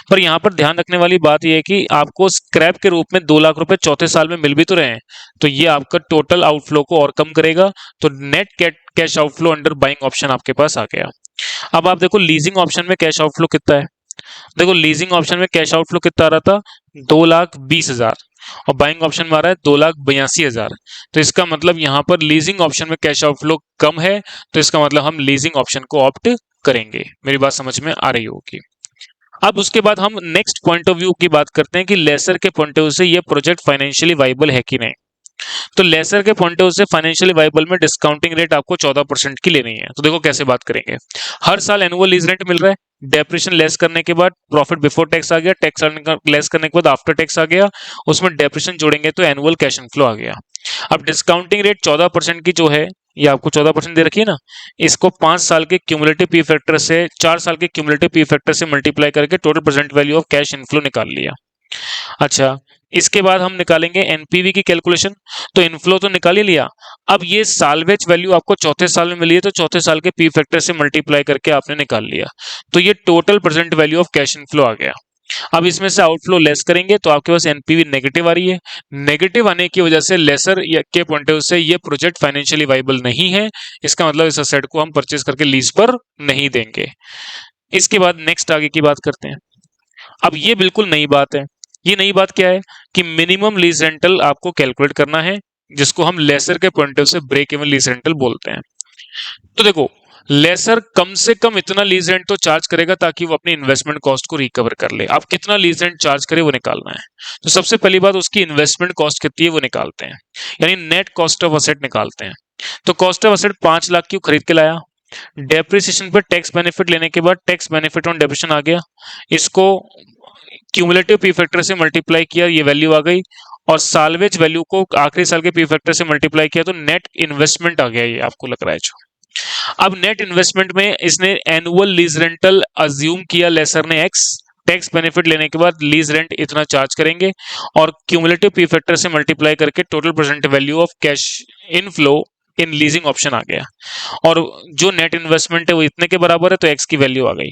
पर यहाँ पर ध्यान रखने वाली बात यह है कि आपको स्क्रैप के रूप में 2 लाख रुपए चौथे साल में मिल भी तो रहे हैं, तो ये आपका टोटल आउटफ्लो को और कम करेगा। तो net cash outflow under buying option आपके पास आ गया। अब आप देखो लीजिंग ऑप्शन में कैश आउटफ्लो कितना है। देखो लीजिंग ऑप्शन में कैश आउटफ्लो कितना आ रहा था, 2,20,000, और बाइंग ऑप्शन में आ रहा है 2,82,000। तो इसका मतलब यहाँ पर लीजिंग ऑप्शन में कैश आउटफ्लो कम है, तो इसका मतलब हम लीजिंग ऑप्शन को ऑप्ट करेंगे। मेरी बात समझ में आ रही होगी। अब उसके बाद हम नेक्स्ट पॉइंट ऑफ व्यू की बात करते हैं कि लेसर के पॉइंट ऑफ व्यू से ये प्रोजेक्ट फाइनेंशियली वाइबल है कि नहीं। तो लेसर के पॉइंट ऑफ व्यू से फाइनेंशियली वाइबल में डिस्काउंटिंग रेट आपको 14% की लेनी है। तो देखो कैसे बात करेंगे। हर साल एनुअल लीज रेंट मिल रहा है, डेप्रिसिएशन लेस करने के बाद प्रॉफिट बिफोर टैक्स आ गया, टैक्स लेस करने के बाद आफ्टर टैक्स आ गया, उसमें डेप्रिसिएशन जोड़ेंगे तो एनुअल कैश इनफ्लो आ गया। अब डिस्काउंटिंग रेट 14% की जो है, ये आपको 14% दे रखी है ना, इसको 5 साल के क्यूमुलेटिव पी फैक्टर से 4 साल के क्यूमुलेटिव पी फैक्टर से मल्टीप्लाई करके total present value of cash inflow निकाल लिया। अच्छा, इसके बाद हम निकालेंगे एनपीवी की कैलकुलेशन। तो इनफ्लो तो निकाल ही लिया, अब ये सालवेज वैल्यू आपको चौथे साल में मिली है तो चौथे साल के पी फैक्टर से मल्टीप्लाई करके आपने निकाल लिया, तो ये total present value of cash inflow आ गया। अब इसमें से आउटफ्लो लेस करेंगे तो आपके पास एनपीवी नेगेटिव आ रही है। नेगेटिव आने की वजह से लेसर के पॉइंट ऑफ व्यू से ये प्रोजेक्ट फाइनेंशियली वाइबल नहीं है। इसका मतलब इस असेट को हम परचेज करके लीज पर नहीं देंगे। इसके बाद नेक्स्ट आगे की बात करते हैं। अब ये बिल्कुल नई बात है। ये नई बात क्या है कि मिनिमम लीज रेंटल आपको कैलकुलेट करना है, जिसको हम लेसर के पॉइंट ऑफ व्यू से ब्रेक इवन लीज रेंटल बोलते हैं। तो देखो, लेसर कम से कम इतना लीज रेंट तो चार्ज करेगा ताकि वो अपनी इन्वेस्टमेंट कॉस्ट को रिकवर कर ले। आप कितना लीज रेंट चार्ज करे वो निकालना है। तो सबसे पहली बात, उसकी इन्वेस्टमेंट कॉस्ट कितनी है वो निकालते हैं, यानी नेट कॉस्ट ऑफ असेट निकालते हैं। तो कॉस्ट ऑफ असेट 5 लाख की खरीद के लाया, डेप्रिसिएशन पर टैक्स बेनिफिट लेने के बाद टैक्स बेनिफिट ऑन डेप्रिसिएशन आ गया, इसको क्यूमुलेटिव पी फैक्टर से मल्टीप्लाई किया, ये वैल्यू आ गई, और साल्वेज वैल्यू को आखिरी साल के पी फैक्टर से मल्टीप्लाई किया तो नेट इन्वेस्टमेंट आ गया। ये आपको लग रहा है जो अब नेट इन्वेस्टमेंट में इसने एनुअल लीज रेंटल अज्यूम किया लेसर ने एक्स, टैक्स बेनिफिट लेने के बाद लीज रेंट इतना चार्ज करेंगे और क्यूमुलेटिव पी फैक्टर से मल्टीप्लाई करके total present value of cash inflow in leasing option आ गया, और जो नेट इन्वेस्टमेंट है वो इतने के बराबर है, तो एक्स की वैल्यू आ गई।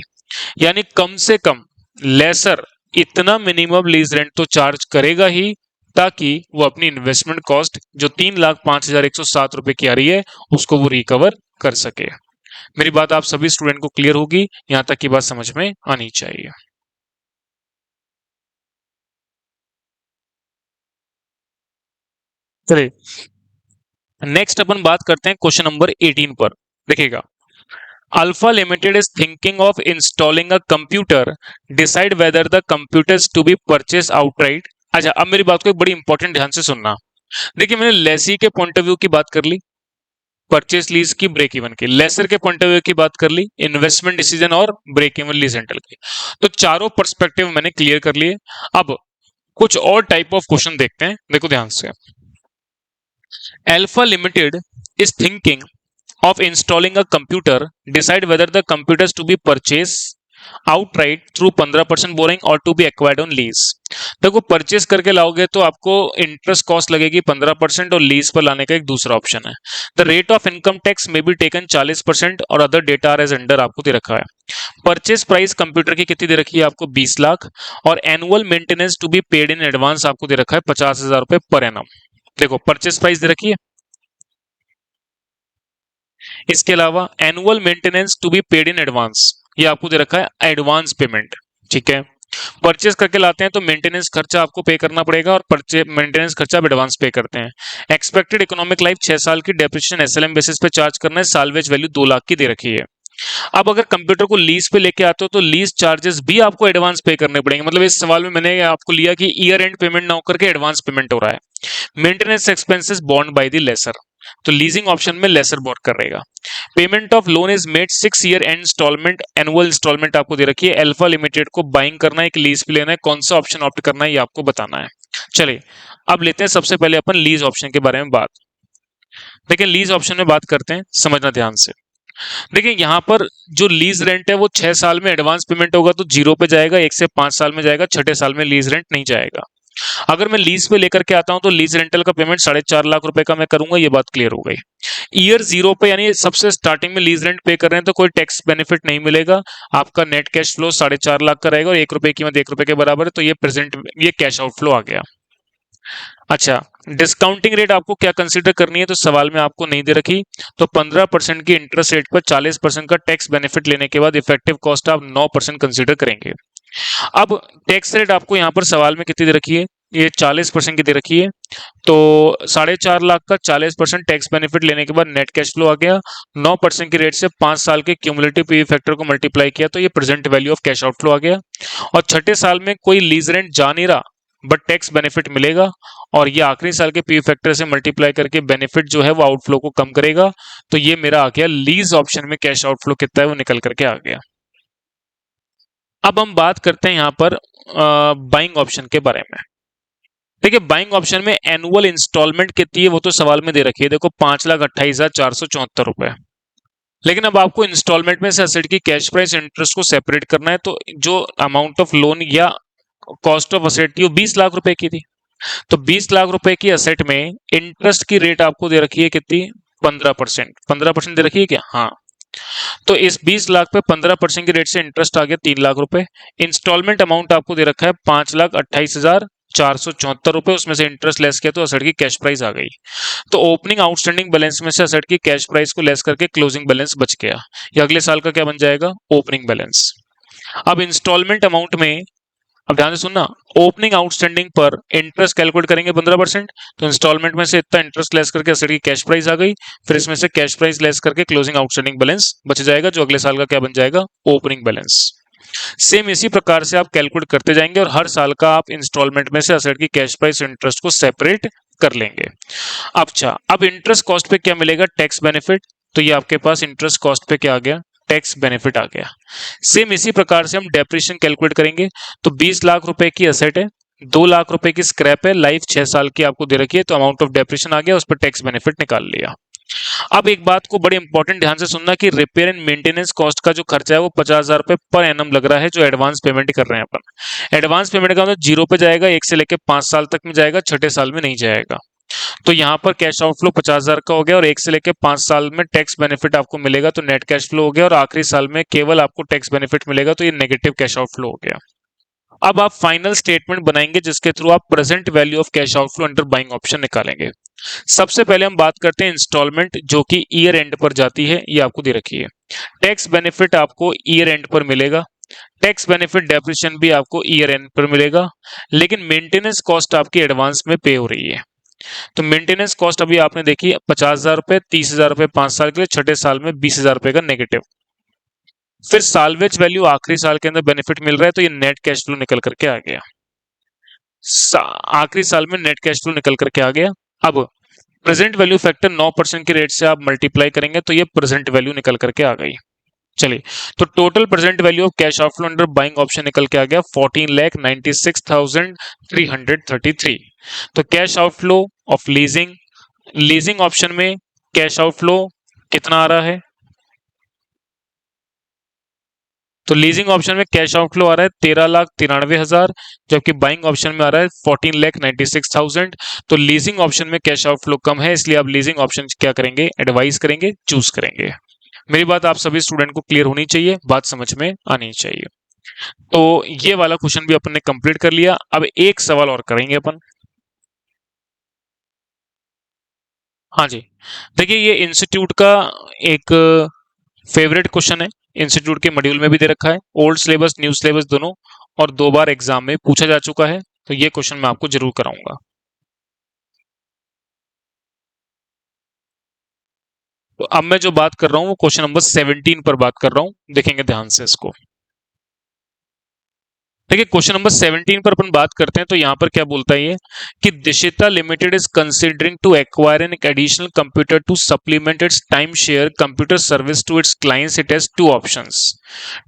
यानी कम से कम लेसर इतना मिनिमम लीज रेंट तो चार्ज करेगा ही, ताकि वो अपनी इन्वेस्टमेंट कॉस्ट जो 3,05,107 रुपए की आ रही है उसको वो रिकवर कर सके। मेरी बात आप सभी स्टूडेंट को क्लियर होगी, यहां तक की बात समझ में आनी चाहिए। चलिए नेक्स्ट अपन बात करते हैं क्वेश्चन नंबर 18 पर। देखिएगा, Alpha Limited is thinking of installing a computer, decide whether the computers to be purchase outright. अच्छा, अब मेरी बात को एक बड़ी इंपॉर्टेंट ध्यान से सुनना। देखिए, मैंने लेसी के पॉइंट ऑफ व्यू की बात कर ली, परचेस लीज की, ब्रेक इवन की, लेसर के पॉइंट ऑफ व्यू की बात कर ली, इन्वेस्टमेंट डिसीजन और ब्रेक इवन लीज रेंटल की। तो चारों पर्सपेक्टिव मैंने क्लियर कर लिए। अब कुछ और टाइप ऑफ क्वेश्चन देखते हैं, देखो ध्यान से। Alpha Limited is thinking of installing a computer, decide whether the computer is to be purchased outright through 15% borrowing or to be acquired on lease। देखो, परचेस करके लाओगे तो आपको इंटरेस्ट कॉस्ट लगेगी 15% और लीज पर लाने का एक दूसरा ऑप्शन है। The rate of income tax may be taken 40% और other data are as under आपको दे रखा है। परचेस प्राइस कंप्यूटर की कितनी दे रखी है आपको, 20 लाख, और annual maintenance to be paid in advance आपको दे रखा है 50,000 रुपए पर एनम। देखो, परचेस प्राइस दे रखी है, इसके अलावा annual maintenance to be paid in advance ये आपको दे रखा है एडवांस पेमेंट। ठीक है, परचेस करके लाते हैं तो मेंटेनेंस खर्चा आपको पे करना पड़ेगा और मेंटेनेंस खर्चा आप एडवांस पे करते हैं। एक्सपेक्टेड इकोनॉमिक लाइफ 6 साल की, डेप्रिसिएशन एसएलएम बेसिस पे चार्ज करना है, साल्वेज वैल्यू 2 लाख की दे रखी है। अब अगर कंप्यूटर को लीज पे लेके आते हो तो लीज चार्जेस भी आपको एडवांस पे करने पड़ेंगे। मतलब इस सवाल में मैंने आपको लिया कि ईयर एंड पेमेंट ना होकर के एडवांस पेमेंट हो रहा है। मेंटेनेंस एक्सपेंसेस बॉन्ड बाय द लेसर, तो लीजिंग ऑप्शन में लेसर बॉन्ड करेगा। Payment of loan is made 6 year end instalment, annual instalment आपको दे रखी है। अल्फा लिमिटेड को बाइंग करना है कि लीज पे लेना है, कौन सा ऑप्शन ऑप्ट करना है ये आपको बताना है। चलिए अब लेते हैं सबसे पहले अपन लीज ऑप्शन के बारे में बात। देखिए, लीज ऑप्शन में बात करते हैं, समझना ध्यान से। देखिए, यहाँ पर जो लीज रेंट है वो 6 साल में एडवांस पेमेंट होगा तो 0 पे जाएगा, 1 से 5 साल में जाएगा, छठे साल में लीज रेंट नहीं जाएगा। अगर मैं लीज पे लेकर के आता हूं तो लीज रेंटल का पेमेंट 4.5 लाख रुपए का मैं करूंगा, ये बात क्लियर हो गई। ईयर 0 पे यानी सबसे स्टार्टिंग में लीज रेंट पे कर रहे हैं तो कोई टैक्स बेनिफिट नहीं मिलेगा। आपका नेट कैश फ्लो 4.5 लाख का रहेगा और 1 रुपए की कीमत 1 रुपए के बराबर है, तो ये कैश आउटफ्लो आ गया। अच्छा, डिस्काउंटिंग रेट आपको क्या कंसीडर करनी है, तो सवाल में आपको नहीं दे रखी। तो 15% की इंटरेस्ट रेट पर 40% का टैक्स बेनिफिट लेने के बाद इफेक्टिव कॉस्ट आप 9% कंसीडर करेंगे। अब टैक्स रेट आपको यहाँ पर सवाल में कितनी दे रखी है, ये 40% की दे रखी है। तो 4.5 लाख का 40% टैक्स बेनिफिट लेने के बाद नेट कैश फ्लो आ गया। 9% की रेट से 5 साल के क्यूमुलेटिव पीवी फैक्टर को मल्टीप्लाई किया तो ये present value of cash outflow आ गया। और छठे साल में कोई लीज रेंट जा नहीं रहा बट टैक्स बेनिफिट मिलेगा, और ये आखिरी साल के पीवी फैक्टर से मल्टीप्लाई करके बेनिफिट जो है वो आउटफ्लो को कम करेगा। तो ये मेरा आ गया लीज ऑप्शन में कैश आउटफ्लो कितना है वो निकल करके आ गया। अब हम बात करते हैं यहाँ पर बाइंग ऑप्शन के बारे में। देखिए, बाइंग ऑप्शन में एनुअल इंस्टॉलमेंट कितनी है वो तो सवाल में दे रखी है, देखो 5,28,474 रुपए। लेकिन अब आपको इंस्टॉलमेंट में से असेट की कैश प्राइस इंटरेस्ट को सेपरेट करना है, तो जो अमाउंट ऑफ लोन या कॉस्ट ऑफ असेट थी वो 20 लाख रुपए की थी। तो 20 लाख रुपए की असेट में इंटरेस्ट की रेट आपको दे रखी है कितनी, 15%। 15% दे रखी है क्या, हाँ। तो इस 20 लाख पे 15% की रेट से इंटरेस्ट आ गया 3 लाख रुपए। इंस्टॉलमेंट अमाउंट आपको दे रखा है 5,28,474 रुपए, उसमें से इंटरेस्ट लेस किया तो असेट की कैश प्राइस आ गई। तो ओपनिंग आउटस्टैंडिंग बैलेंस में से असेट की कैश प्राइस को लेस करके क्लोजिंग बैलेंस बच गया। ये अगले साल का क्या बन जाएगा? Opening balance. अब इंस्टॉलमेंट अमाउंट में, अब ध्यान से सुनना, ओपनिंग आउटस्टैंडिंग पर इंटरेस्ट कैलकुलेट करेंगे 15%, तो इंस्टॉलमेंट में से इतना इंटरेस्ट लेस करके असेट की कैश प्राइस आ गई, फिर इसमें से कैश प्राइस लेस करके क्लोजिंग आउटस्टैंडिंग बैलेंस बच जाएगा, जो अगले साल का क्या बन जाएगा? Opening balance. सेम इसी प्रकार से आप कैलकुलेट करते जाएंगे और हर साल का आप इंस्टॉलमेंट में से असेट की कैश प्राइस इंटरेस्ट को सेपरेट कर लेंगे। अच्छा, अब इंटरेस्ट कॉस्ट पे क्या मिलेगा? Tax benefit. तो ये आपके पास इंटरेस्ट कॉस्ट पे क्या आ गया? टैक्स बेनिफिट आ गया। सेम इसी प्रकार से हम डेप्रिसिएशन कैलकुलेट करेंगे। तो 20 लाख रुपए की असेट है, 2 लाख रुपए की स्क्रैप है, लाइफ 6 साल की आपको दे रखी है, तो अमाउंट ऑफ डेप्रिसिएशन आ गया, उस पर टैक्स बेनिफिट निकाल लिया। अब एक बात को बड़ी इंपॉर्टेंट ध्यान से सुनना कि रिपेयर एंड मेंटेनेंस कॉस्ट का जो खर्चा है वो 50,000 रुपए पर एनम लग रहा है, जो एडवांस पेमेंट कर रहे हैं अपन। एडवांस पेमेंट का मतलब 0 पे जाएगा, 1 से लेकर 5 साल तक में जाएगा, छठे साल में नहीं जाएगा। तो यहाँ पर कैश आउटफ्लो 50,000 का हो गया और 1 से लेकर 5 साल में टैक्स बेनिफिट आपको मिलेगा, तो नेट कैश फ्लो हो गया, और आखिरी साल में केवल आपको टैक्स बेनिफिट मिलेगा, तो ये नेगेटिव कैश आउटफ्लो हो गया। अब आप फाइनल स्टेटमेंट बनाएंगे जिसके थ्रू आप present value of cash outflow under buying option निकालेंगे। सबसे पहले हम बात करते हैं इंस्टॉलमेंट, जो कि ईयर एंड पर जाती है, ये आपको दे रखी है। टैक्स बेनिफिट आपको ईयर एंड पर मिलेगा, टैक्स बेनिफिट डेप्रिसिएशन भी आपको ईयर एंड पर मिलेगा, लेकिन मेंटेनेंस कॉस्ट आपकी एडवांस में पे हो रही है। तो मेंटेनेंस कॉस्ट अभी आपने देखी 50,000 रुपए, 30,000 रुपए 5 साल के लिए, छठे साल में 20,000 रुपए का नेगेटिव। फिर साल्वेज वैल्यू आखिरी साल के अंदर बेनिफिट मिल रहा है, तो ये नेट कैश फ्लो निकल करके आ गया। आखिरी साल में नेट कैश फ्लो निकल करके आ गया। अब प्रेजेंट वैल्यू फैक्टर 9% की रेट से आप मल्टीप्लाई करेंगे तो ये प्रेजेंट वैल्यू निकल करके आ गई। चलिए, तो total present value of cash outflow under buying option निकल के आ गया 14,96,333। तो cash outflow of leasing, leasing option में कैश आउटफ्लो कितना आ रहा है? तो लीजिंग ऑप्शन में कैश आउटफ्लो आ रहा है 13,93,000, जबकि बाइंग ऑप्शन में आ रहा है 14,96,000। तो लीजिंग ऑप्शन में कैश आउटफ्लो कम है, इसलिए आप लीजिंग ऑप्शन क्या करेंगे? एडवाइस करेंगे, चूज करेंगे। मेरी बात आप सभी स्टूडेंट को क्लियर होनी चाहिए, बात समझ में आनी चाहिए। तो ये वाला क्वेश्चन भी अपन ने कंप्लीट कर लिया। अब एक सवाल और करेंगे अपन। हाँ जी, देखिए ये इंस्टीट्यूट का एक फेवरेट क्वेश्चन है, इंस्टीट्यूट के मॉड्यूल में भी दे रखा है, ओल्ड सिलेबस न्यू सिलेबस दोनों, और 2 बार एग्जाम में पूछा जा चुका है, तो ये क्वेश्चन मैं आपको जरूर कराऊंगा। तो अब मैं जो बात कर रहा हूँ वो क्वेश्चन नंबर 17 पर बात कर रहा हूँ, देखेंगे ध्यान से इसको। देखिए क्वेश्चन नंबर 17 पर अपन बात करते हैं, तो यहाँ पर क्या बोलता है ये कि Dishita Limited is considering to acquire an additional computer to supplement its time share computer service to its clients. It has two options: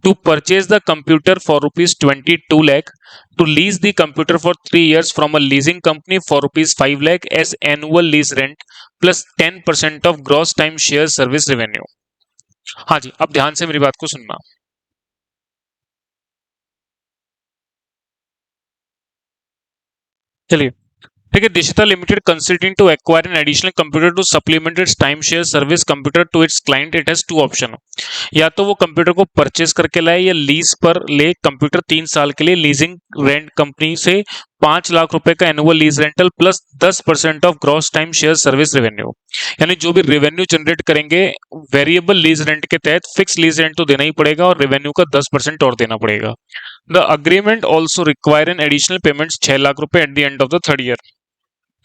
to purchase the computer for ₹22 lakh, to lease the computer for 3 years from a leasing company for ₹5 lakh as annual lease rent plus 10% of gross time share service revenue। हाँ जी, अब ध्यान से मेरी बात को सुनना। चलिए, ठीक है, Dishita Limited considering to acquire an additional computer to supplement its time share service computer to its client. It has two option: या तो वो कंप्यूटर को परचेज करके लाए या लीज पर ले कंप्यूटर 3 साल के लिए लीजिंग रेंट कंपनी से 5 लाख रुपए का annual lease rental plus 10% of gross time share service revenue. यानी जो भी रेवेन्यू जनरेट करेंगे वेरिएबल लीज रेंट के तहत फिक्स लीज रेंट तो देना ही पड़ेगा और रेवेन्यू का 10% और देना पड़ेगा। The agreement also require an additional payment 6 lakh रुपए at the end of the third year,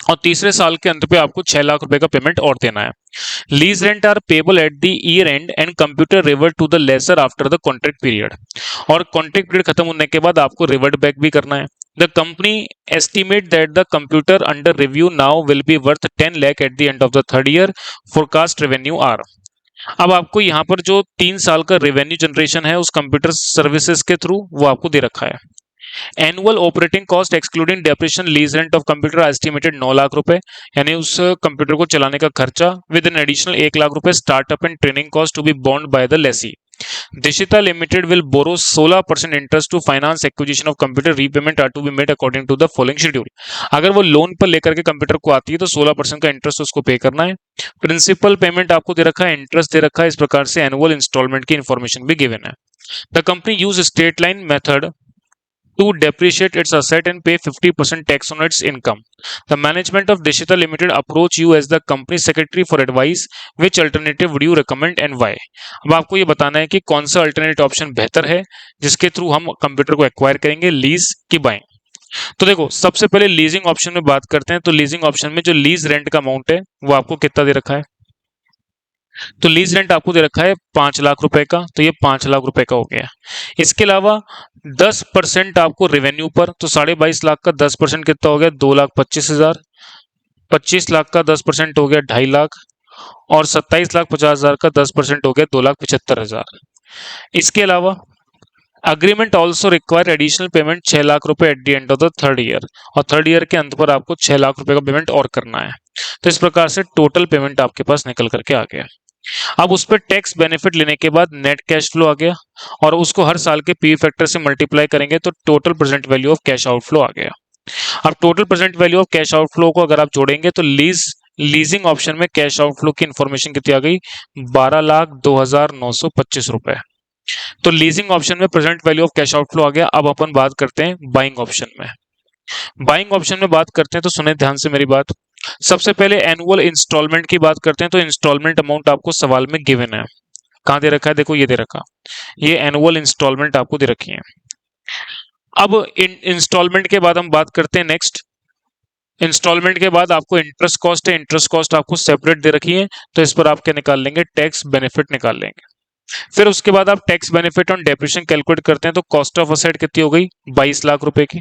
और तीसरे साल के अंत पे आपको 6 लाख रुपए का पेमेंट और देना है। Lease rent are payable at the year end and computer revert to the lessor after the contract period, और कॉन्ट्रैक्ट पीरियड खत्म होने के बाद आपको रिवर्ट बैक भी करना है। The company estimate that the computer under review now will be worth 10 lakh at the end of the third year. Forecast revenue are. अब आपको यहाँ पर जो 3 साल का रेवेन्यू जनरेशन है उस कंप्यूटर सर्विसेज के थ्रू वो आपको दे रखा है। Annual operating cost excluding depreciation lease rent of computer estimated 9 lakh रुपए, यानी उस कंप्यूटर को चलाने का खर्चा विद एन एडिशनल 1 लाख रुपए startup and training cost to be borne by the lessee. Dishita Limited will borrow 16% interest to finance acquisition of computer, repayment are to be made according to the following schedule. अगर वो loan पर लेकर के computer को आती है तो 16% का इंटरेस्ट उसको पे करना है। प्रिंसिपल पेमेंट आपको दे रखा है, इंटरेस्ट दे रखा है, इस प्रकार से एनुअल इंस्टॉलमेंट की इंफॉर्मेशन भी गिवन है। The company use straight line method to depreciate its asset and pay 50% tax on its income. The management of Deshita Limited approach you as the company secretary for advice. Which alternative would you recommend and why? अब आपको ये बताना है कि कौन सा alternate option बेहतर है जिसके थ्रू हम कंप्यूटर को एक्वायर करेंगे, लीज की बाइंग। तो देखो, सबसे पहले लीजिंग ऑप्शन में बात करते हैं। तो लीजिंग ऑप्शन में जो लीज रेंट का अमाउंट है वो आपको कितना दे रखा है? तो लीज रेंट आपको दे रखा है 5 लाख रुपए का, तो ये 5 लाख रुपए का हो गया। इसके अलावा 10% आपको रेवेन्यू पर, तो 22.5 लाख का 10% कितना हो गया? 2,25,000। 25 लाख का 10% हो गया 2.5 लाख, और 27,50,000 का 10% हो गया 2,75,000। इसके अलावा agreement also require additional payment 6 lakh रुपए at the end of the third year, और थर्ड ईयर के अंत पर आपको 6 लाख रुपए का पेमेंट और करना है। तो इस प्रकार से टोटल पेमेंट आपके पास निकल करके आ गया। अब उस पर टैक्स बेनिफिट लेने के बाद नेट कैश फ्लो आ गया, और उसको हर साल के पी फैक्टर से मल्टीप्लाई करेंगे तो total present value of cash outflow आ गया। अब total present value of cash outflow को अगर आप जोड़ेंगे तो लीजिंग ऑप्शन में कैश आउटफ्लो की इंफॉर्मेशन कितनी आ गई? 12,02,925 रुपए। तो लीजिंग ऑप्शन में present value of cash outflow आ गया। अब अपन बात करते हैं बाइंग ऑप्शन में। बाइंग ऑप्शन में बात करते हैं तो सुने ध्यान से मेरी बात। सबसे पहले एनुअल इंस्टॉलमेंट की बात करते हैं। तो इंस्टॉलमेंट अमाउंट आपको सवाल में गिवन है, कहां दे रखा है? देखो ये दे रखा, ये एनुअल इंस्टॉलमेंट आपको दे रखी है। अब इंस्टॉलमेंट के बाद हम बात करते हैं नेक्स्ट। इंस्टॉलमेंट के बाद आपको इंटरेस्ट कॉस्ट है, इंटरेस्ट कॉस्ट आपको सेपरेट दे रखी है, तो इस पर आप क्या निकाल लेंगे? टैक्स बेनिफिट निकाल लेंगे। फिर उसके बाद आप tax benefit on depreciation calculate करते हैं, तो कॉस्ट ऑफ असेट कितनी हो गई? 22 लाख रुपए की।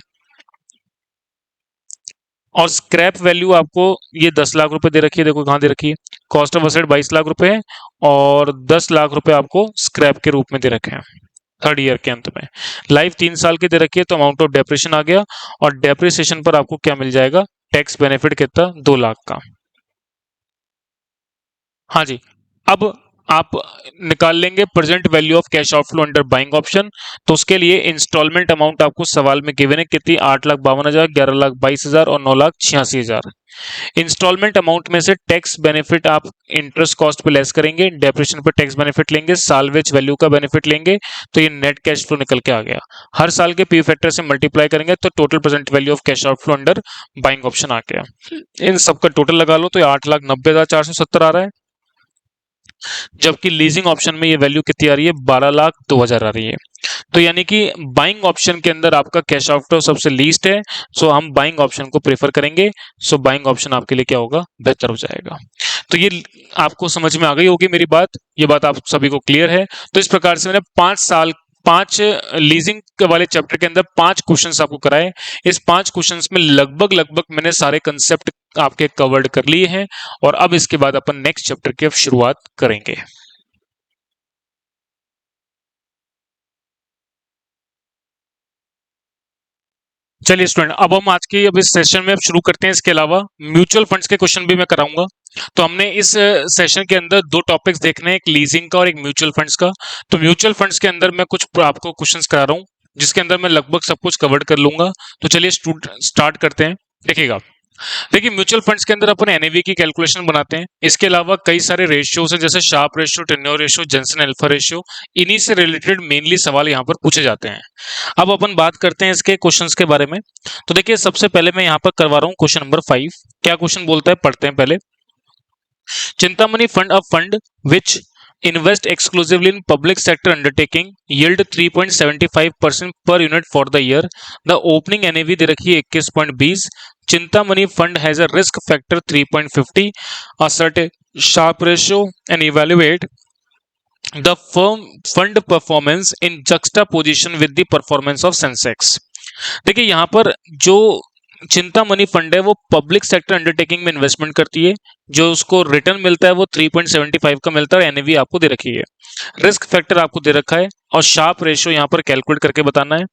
और स्क्रैप वैल्यू आपको ये 10 लाख रुपए दे रखी है, देखो कहां दे रखी है? कॉस्ट ऑफ असेट 22 लाख रुपए है, और 10 लाख रुपए आपको स्क्रैप के रूप में दे रखे हैं थर्ड ईयर के अंत में। लाइफ 3 साल की दे रखी है, तो अमाउंट ऑफ डेप्रिसिएशन आ गया, और डेप्रिसिएशन पर आपको क्या मिल जाएगा? टैक्स बेनिफिट कितना? 2 लाख का। हाँ जी। अब आप निकाल लेंगे present value of cash outflow under buying option. तो उसके लिए इंस्टॉलमेंट अमाउंट आपको सवाल में गिवन है कितनी? 8,52,000, 11,22,000 और 9,86,000। इंस्टॉलमेंट अमाउंट में से टैक्स बेनिफिट आप इंटरेस्ट कॉस्ट पे लेस करेंगे, डेप्रिसिएशन पे टैक्स बेनिफिट लेंगे, साल्वेज वैल्यू का बेनिफिट लेंगे, तो ये नेट कैश फ्लो निकल के आ गया। हर साल के पी फैक्टर से मल्टीप्लाई करेंगे तो total present value of cash outflow under buying option आ गया। इन सबका टोटल लगा लो तो ये 8,90,470 आ रहा है, जबकि लीजिंग ऑप्शन में ये वैल्यू कितनी आ रही है? 12,02,000 आ रही है। तो यानी कि बाइंग ऑप्शन के अंदर आपका कैश आउटफ्लो सबसे लीस्ट है, सो हम बाइंग ऑप्शन को प्रेफर करेंगे। सो बाइंग ऑप्शन आपके लिए क्या होगा? बेहतर हो जाएगा। तो ये आपको समझ में आ गई होगी मेरी बात, ये बात आप सभी को क्लियर है। तो इस प्रकार से मैंने 5 लीजिंग वाले चैप्टर के अंदर 5 क्वेश्चंस आपको कराए। इस 5 क्वेश्चंस में लगभग मैंने सारे कंसेप्ट आपके कवर्ड कर लिए हैं, और अब इसके बाद अपन नेक्स्ट चैप्टर की शुरुआत करेंगे। चलिए स्टूडेंट, अब हम आज के इस सेशन में अब शुरू करते हैं। इसके अलावा म्यूचुअल फंड्स के क्वेश्चन भी मैं कराऊंगा। तो हमने इस सेशन के अंदर 2 टॉपिक्स देखने हैं, एक लीजिंग का और एक म्यूचुअल फंड्स का। तो म्यूचुअल फंड्स के अंदर मैं कुछ आपको क्वेश्चंस करा रहा हूं, जिसके अंदर मैं लगभग सब कुछ कवर कर लूंगा। तो चलिए स्टार्ट करते हैं। देखिएगा, देखिए म्यूचुअल फंड्स के अंदर अपन एनएवी की कैलकुलेशन बनाते हैं। इसके अलावा कई सारे रेशियोज हैं, जैसे Sharpe ratio, Treynor ratio, Jensen alpha ratio. इन्हीं से रिलेटेड मेनली सवाल यहाँ पर पूछे जाते हैं। अब अपन बात करते हैं इसके क्वेश्चंस के बारे में। तो देखिए, सबसे पहले मैं यहाँ पर करवा रहा हूँ क्वेश्चन नंबर 5। क्या क्वेश्चन बोलता है, पढ़ते हैं पहले। Chintamani fund, a fund which invest exclusively in public sector undertaking, yield 3.75% per unit for the year. The opening NAV दे रखी है 21.20। Chintamani fund has a risk factor 3.50, assert sharp ratio and evaluate the firm fund performance in juxtaposition with the performance of Sensex। देखिए यहाँ पर जो Chintamani fund है वो public sector undertaking में investment करती है, जो उसको रिटर्न मिलता है वो 3.75 का मिलता है, और एनएवी आपको दे रखी है, रिस्क फैक्टर आपको दे रखा है, और शार्प रेशियो यहाँ पर कैलकुलेट करके बताना है,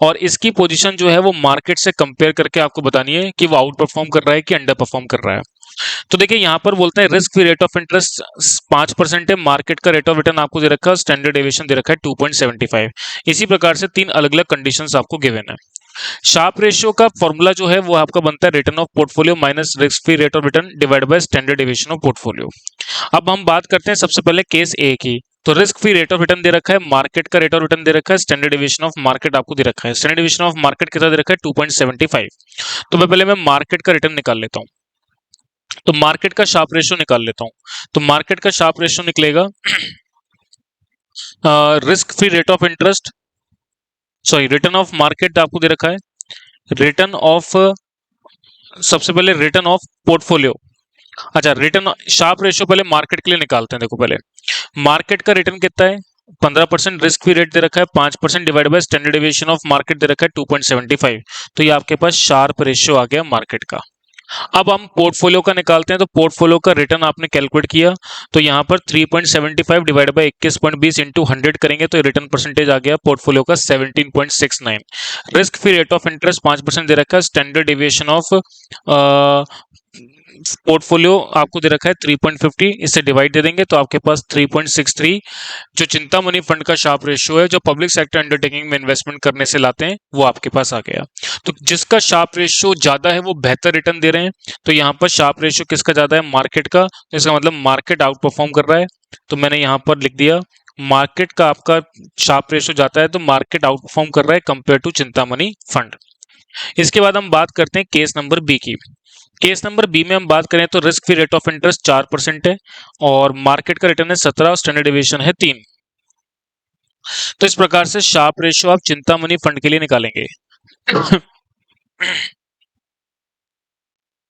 और इसकी पोजीशन जो है वो मार्केट से कंपेयर करके आपको बतानी है कि वो आउट परफॉर्म कर रहा है कि अंडर परफॉर्म कर रहा है। तो देखिए यहाँ पर बोलते हैं risk free rate of interest 5% है, मार्केट का रेट ऑफ रिटर्न आपको दे रखा है, स्टैंडर्ड डेविएशन दे रखा है 2.75। इसी प्रकार से तीन अलग अलग कंडीशंस आपको गिवन है। शार्प रेशियो का फॉर्मूला जो है वो आपका बनता है return of portfolio minus risk free rate of return divide by standard deviation of portfolio. अब हम बात करते हैं सबसे पहले केस ए की। तो risk free rate of return दे रखा है, मार्केट का रेट ऑफ रिटर्न दे रखा है, स्टैंडर्ड डेविएशन ऑफ मार्केट आपको दे रखा है। स्टैंडर्ड डेविएशन ऑफ मार्केट कितना दे रखा है 2.75। तो मैं मार्केट का रिटर्न निकाल लेता हूँ। तो मार्केट का शार्प रेशियो निकाल लेता हूँ। तो मार्केट का शार्प रेशियो निकलेगा risk free rate of interest, sorry return of market आपको दे रखा है, रिटर्न ऑफ सबसे पहले रिटर्न ऑफ पोर्टफोलियो। अच्छा रिटर्न शार्प रेशियो पहले मार्केट के लिए निकालते हैं। देखो पहले मार्केट का रिटर्न कितना है 15%, रिस्क फ्री रेट दे रखा है 5% divide by standard deviation of market दे रखा है 2.75। तो ये आपके पास शार्प रेशियो आ गया मार्केट का। अब हम पोर्टफोलियो का निकालते हैं। तो पोर्टफोलियो का रिटर्न आपने कैलकुलेट किया, तो यहाँ पर 3.75 डिवाइड बाय 21.20 इंटू 100 करेंगे तो रिटर्न परसेंटेज आ गया पोर्टफोलियो का 17.69। Risk free rate of interest 5% दे रखा है, स्टैंडर्ड डेविएशन ऑफ पोर्टफोलियो आपको दे रखा है 3.50, इससे डिवाइड दे देंगे तो आपके पास 3.63। जो चिंतामणि फंड का शार्प रेशियो है, जो पब्लिक सेक्टर अंडरटेकिंग में इन्वेस्टमेंट करने से लाते हैं, वो आपके पास आ गया। तो जिसका शार्प रेशियो ज्यादा है वो बेहतर रिटर्न दे रहे हैं। तो यहाँ पर शार्प रेशियो किसका ज्यादा है, मार्केट का। तो इसका मतलब मार्केट आउट परफॉर्म कर रहा है। तो मैंने यहाँ पर लिख दिया मार्केट का आपका शार्प रेशियो जाता है तो मार्केट आउट परफॉर्म कर रहा है कंपेयर टू चिंतामणि फंड। इसके बाद हम बात करते हैं केस नंबर बी की। केस नंबर बी में हम बात करें तो risk free rate of interest 4% है और मार्केट का रिटर्न है 17 और स्टैंडर्ड डेविएशन है 3। तो इस प्रकार से शार्प रेशियो आप चिंतामणि फंड के लिए निकालेंगे।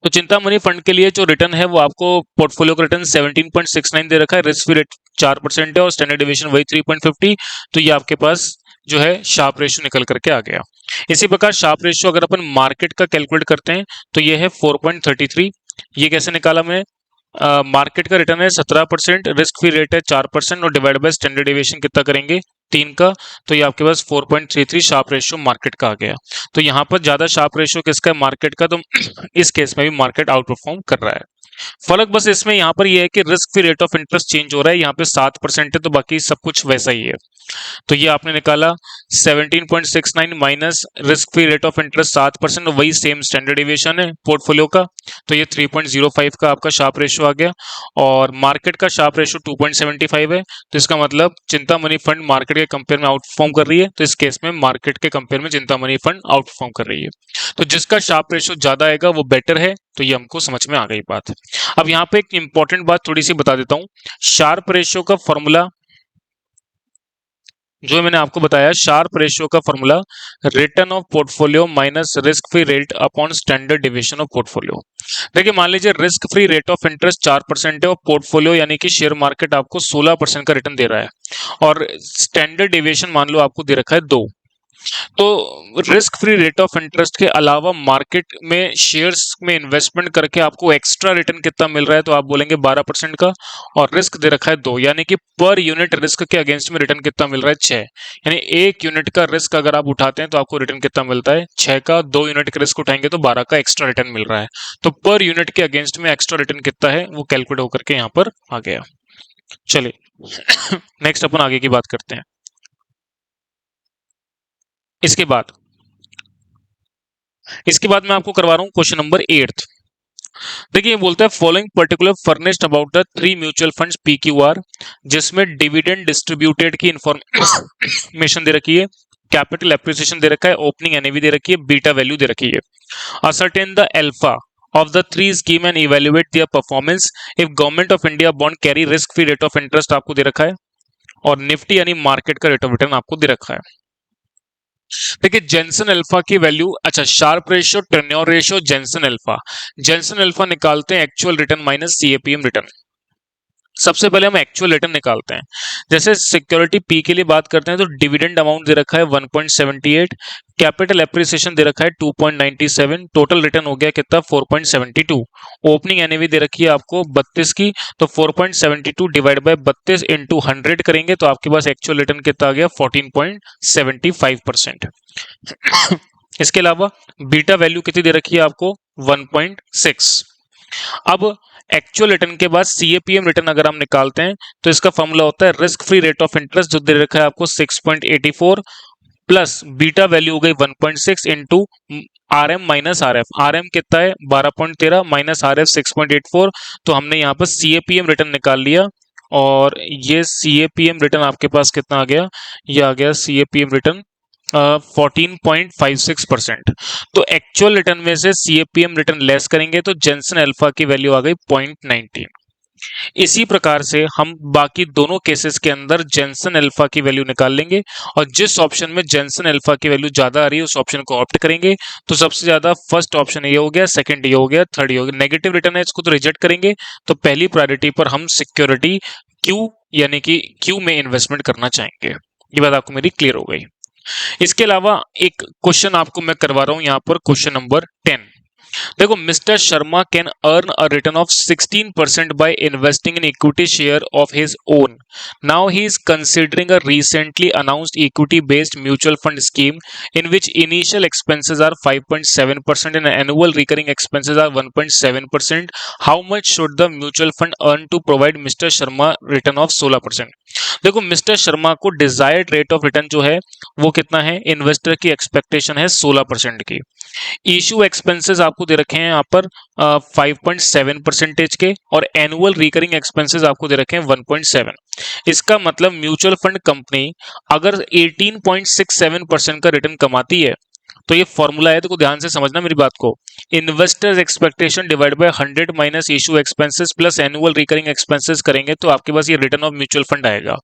तो चिंतामणि फंड के लिए जो रिटर्न है वो आपको पोर्टफोलियो का रिटर्न 17.69 दे रखा है, रिस्क फ्री रेट 4% है और स्टैंडर्ड डेविएशन वही 3.50। तो ये आपके पास जो है शार्प रेशियो निकल करके आ गया। इसी प्रकार शार्प रेशियो अगर अपन मार्केट का कैलकुलेट करते हैं तो ये है 4.33। ये कैसे निकाला मैं, मार्केट का रिटर्न है 17%, रिस्क फ्री रेट है 4% और डिवाइड बाय स्टैंडर्ड डेविएशन कितना करेंगे 3 का, तो ये आपके पास 4.33 शार्प रेशियो मार्केट का आ गया। तो यहाँ पर ज्यादा शार्प रेशियो किसका है, मार्केट का। तो इस केस में भी मार्केट आउट परफॉर्म कर रहा है। फर्क बस इसमें यहाँ पर यह है कि risk free rate of interest change हो रहा है, यहाँ पे 7% है तो बाकी सब कुछ वैसा ही है। तो ये आपने निकाला 17.69 minus risk free rate of interest 7% और वही सेम स्टैंडर्ड डेविएशन है पोर्टफोलियो का, तो ये 3.05 का आपका शार्प रेशियो आ गया। और मार्केट का शार्प रेशियो 2.75 है, तो इसका मतलब चिंतामणि फंड मार्केट के कंपेयर में आउट परफॉर्म कर रही है। तो इस केस में मार्केट के कंपेयर में चिंतामणि फंड आउट परफॉर्म कर रही है। तो जिसका शार्प रेशियो ज्यादा आएगा वो बेटर है। तो ये हमको समझ में आ गई बात। अब यहाँ पे एक इंपॉर्टेंट बात थोड़ी सी बता देता हूँ। शार्प रेशियो का फॉर्मूला जो मैंने आपको बताया, शार्प रेशियो का formula return of portfolio minus risk free rate upon standard deviation of portfolio. देखिए मान लीजिए risk free rate of interest 4% है और पोर्टफोलियो यानी कि शेयर मार्केट आपको 16% का रिटर्न दे रहा है और स्टैंडर्ड डेविएशन मान लो आपको दे रखा है 2। तो risk free rate of interest के अलावा मार्केट में शेयर्स में इन्वेस्टमेंट करके आपको एक्स्ट्रा रिटर्न कितना मिल रहा है, तो आप बोलेंगे 12% का, और रिस्क दे रखा है 2, यानी कि पर यूनिट रिस्क के अगेंस्ट में रिटर्न कितना मिल रहा है 6। यानी 1 यूनिट का रिस्क अगर आप उठाते हैं तो आपको रिटर्न कितना मिलता है 6 का, 2 यूनिट का रिस्क उठाएंगे तो 12 का एक्स्ट्रा रिटर्न मिल रहा है। तो पर यूनिट के अगेंस्ट में एक्स्ट्रा रिटर्न कितना है वो कैलकुलेट होकर के यहाँ पर आ गया। चलिए नेक्स्ट अपन आगे की बात करते हैं। इसके बाद मैं आपको करवा रहा हूं क्वेश्चन नंबर 8। देखिए ये बोलता है following particular furnished about the 3 mutual funds PQR, जिसमें डिविडेंड डिस्ट्रीब्यूटेड की इंफॉर्मेशन दे रखी है, कैपिटल एप्रिसिएशन दे रखा है, ओपनिंग एनएवी दे रखी है, बीटा वैल्यू दे रखी है। Ascertain the alpha of the 3 scheme and evaluate their performance if government of India bond carry risk free rate of interest आपको दे रखा है, और निफ्टी यानी मार्केट का रेट ऑफ रिटर्न आपको दे रखा है। देखिए जेंसन अल्फा की वैल्यू, अच्छा Sharpe ratio, Treynor ratio, Jensen alpha निकालते हैं actual return minus CAPM return. सबसे पहले हम एक्चुअल रिटर्न निकालते हैं। जैसे सिक्योरिटी पी के लिए बात करते हैं तो डिविडेंड अमाउंट दे रखा है 1.78, कैपिटल एप्रिसिएशन दे रखा है 2.97, टोटल रिटर्न हो गया कितना 4.72, ओपनिंग एनएवी दे रखी है आपको 32 की, तो 4.72 डिवाइड बाय 32 इंटू 100 करेंगे तो आपके पास एक्चुअल रिटर्न कितना आ गया 14.75%। इसके अलावा बीटा वैल्यू कितनी दे रखी है आपको 1.6। अब एक्चुअल रिटर्न के बाद सीएपीएम रिटर्न अगर हम निकालते हैं तो इसका फॉर्मूला होता है risk free rate of interest, जो दे रखा है आपको 6.84 प्लस बीटा वैल्यू हो गई 1.6 into R M minus R F. R M कितना है 12.13 माइनस आर एफ 6.84। तो हमने यहाँ पर सीएपीएम रिटर्न निकाल लिया और ये सीएपीएम रिटर्न आपके पास कितना आ गया, ये आ गया सीएपीएम रिटर्न 14.56%। तो एक्चुअल रिटर्न में से सीएपीएम रिटर्न लेस करेंगे तो जेंसन अल्फा की वैल्यू आ गई 0.19। इसी प्रकार से हम बाकी दोनों केसेस के अंदर जेंसन अल्फा की वैल्यू निकाल लेंगे और जिस ऑप्शन में जेंसन अल्फा की वैल्यू ज्यादा आ रही है उस ऑप्शन को ऑप्ट करेंगे। तो सबसे ज्यादा फर्स्ट ऑप्शन ये हो गया, सेकंड ये हो गया, थर्ड ये हो गया। नेगेटिव रिटर्न है इसको तो रिजेक्ट करेंगे। तो पहली प्रायोरिटी पर हम सिक्योरिटी क्यू यानी कि क्यू में इन्वेस्टमेंट करना चाहेंगे। ये बात आपको मेरी क्लियर हो गई। इसके अलावा एक क्वेश्चन आपको मैं करवा रहा हूं यहां पर, क्वेश्चन नंबर 10। देखो, mister Sharma can earn a return of 16% by investing in equity share of his own. Now he is considering a recently announced equity based mutual fund scheme in which initial expenses are 5.7% and annual recurring expenses are 1.7%. How much should the mutual fund earn to provide Mr. Sharma return of 16%? देखो, mister Sharma को desired rate of return जो है वो कितना है, investor की expectation है 16% की। इशू एक्सपेंसेस आपको दे रखे हैं यहाँ पर 5.7% के और एनुअल रिकरिंग एक्सपेंसेस आपको दे रखे हैं 1.7। इसका मतलब म्यूचुअल फंड कंपनी अगर 18.67% का रिटर्न कमाती है तो ये फॉर्मूला है, तो ध्यान से समझना मेरी बात को। Investors expectation divide by 100 minus issue expenses plus annual recurring expenses करेंगे तो आपके पास ये रिटर्न ऑफ म्यूचुअल फंड आएगा।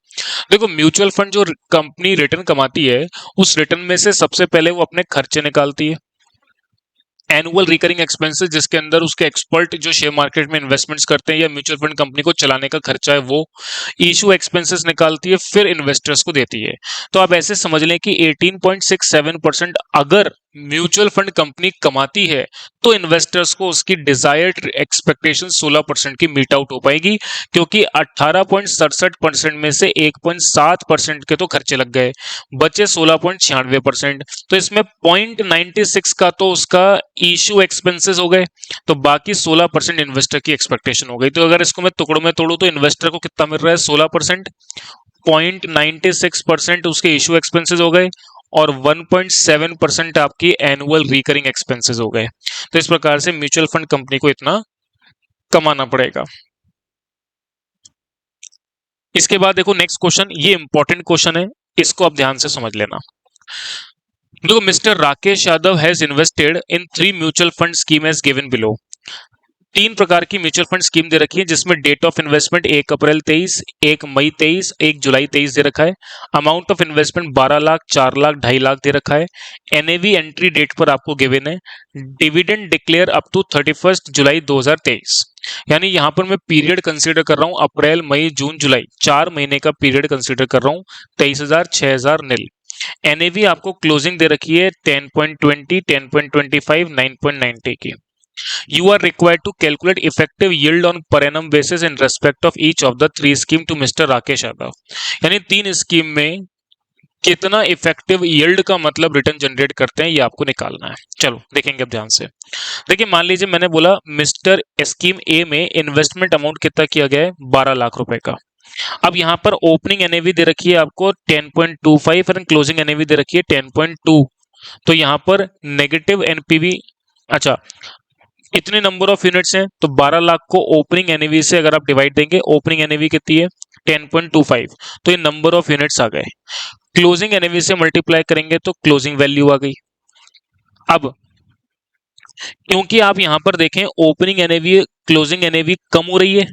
देखो, म्यूचुअल फंड जो कंपनी रिटर्न कमाती है उस रिटर्न में से सबसे पहले वो अपने खर्चे निकालती है, एनुअल रिकरिंग एक्सपेंसेस जिसके अंदर उसके एक्सपर्ट जो शेयर मार्केट में इन्वेस्टमेंट्स करते हैं या म्यूचुअल फंड कंपनी को चलाने का खर्चा है वो, इशू एक्सपेंसेस निकालती है, फिर इन्वेस्टर्स को देती है। तो आप ऐसे समझ लें कि 18.67% अगर म्यूचुअल फंड कंपनी कमाती है तो इन्वेस्टर्स को उसकी डिजायर्ड एक्सपेक्टेशन 16% की मीट आउट हो पाएगी, क्योंकि 18.67% में से 1.7% के तो खर्चे लग गए, बचे 16.96%। तो इसमें 0.96 का तो उसका इशू एक्सपेंसेस हो गए, तो बाकी 16% इन्वेस्टर की एक्सपेक्टेशन हो गई। तो अगर इसको मैं टुकड़ों में तोड़ू तो इन्वेस्टर को कितना मिल रहा है, 16%, 0.96% उसके इशू एक्सपेंसेस हो गए और 1.7% आपकी एनुअल रिकरिंग एक्सपेंसेस हो गए। तो इस प्रकार से म्यूचुअल फंड कंपनी को इतना कमाना पड़ेगा। इसके बाद देखो नेक्स्ट क्वेश्चन, ये इंपॉर्टेंट क्वेश्चन है, इसको आप ध्यान से समझ लेना। देखो, mister Rakesh Yadav has invested in 3 mutual fund scheme as given below. 3 प्रकार की म्यूचुअल फंड स्कीम दे रखी है जिसमें डेट ऑफ इन्वेस्टमेंट 1 अप्रैल 23, 1 मई 23, 1 जुलाई 23 दे रखा है। Amount of investment 12 lakh, 4 lakh, 2.5 lakh दे रखा है। एनएवी एंट्री डेट पर आपको गिवन है। Dividend declare up to 31 July 2023। यानी यहां पर मैं पीरियड कंसीडर कर रहा हूं अप्रैल, मई, जून, जुलाई, 4 महीने का पीरियड कंसीडर कर रहा हूं। 23,000, 6,000 नील। एनएवी आपको क्लोजिंग दे रखी है 10.20, 10.25, 9.90 की। You are required to calculate effective yield on per annum basis in respect of each of the 3 scheme to Mr. Rakesh Yadav. यानी 3 स्कीम में कितना इफेक्टिव यील्ड का मतलब रिटर्न जनरेट करते हैं ये आपको निकालना है। चलो देखेंगे अब ध्यान से। देखिए, मान लीजिए मैंने बोला मिस्टर स्कीम ए में इन्वेस्टमेंट अमाउंट कितना किया गया है, 12 लाख रुपए का। अब यहाँ पर ओपनिंग एनएवी दे रखी है आपको 10.25 और क्लोजिंग एनएवी दे रखी है 10.2। तो यहाँ पर नेगेटिव एनपीवी, अच्छा इतने नंबर ऑफ यूनिट्स हैं तो 12 लाख को ओपनिंग एनएवी से अगर आप डिवाइड देंगे, ओपनिंग एनएवी कितनी है 10.25, तो ये नंबर ऑफ यूनिट्स आ गए। क्लोजिंग एनएवी से मल्टीप्लाई करेंगे तो क्लोजिंग वैल्यू आ गई। अब क्योंकि आप यहां पर देखें ओपनिंग एनएवी क्लोजिंग एनएवी कम हो रही है,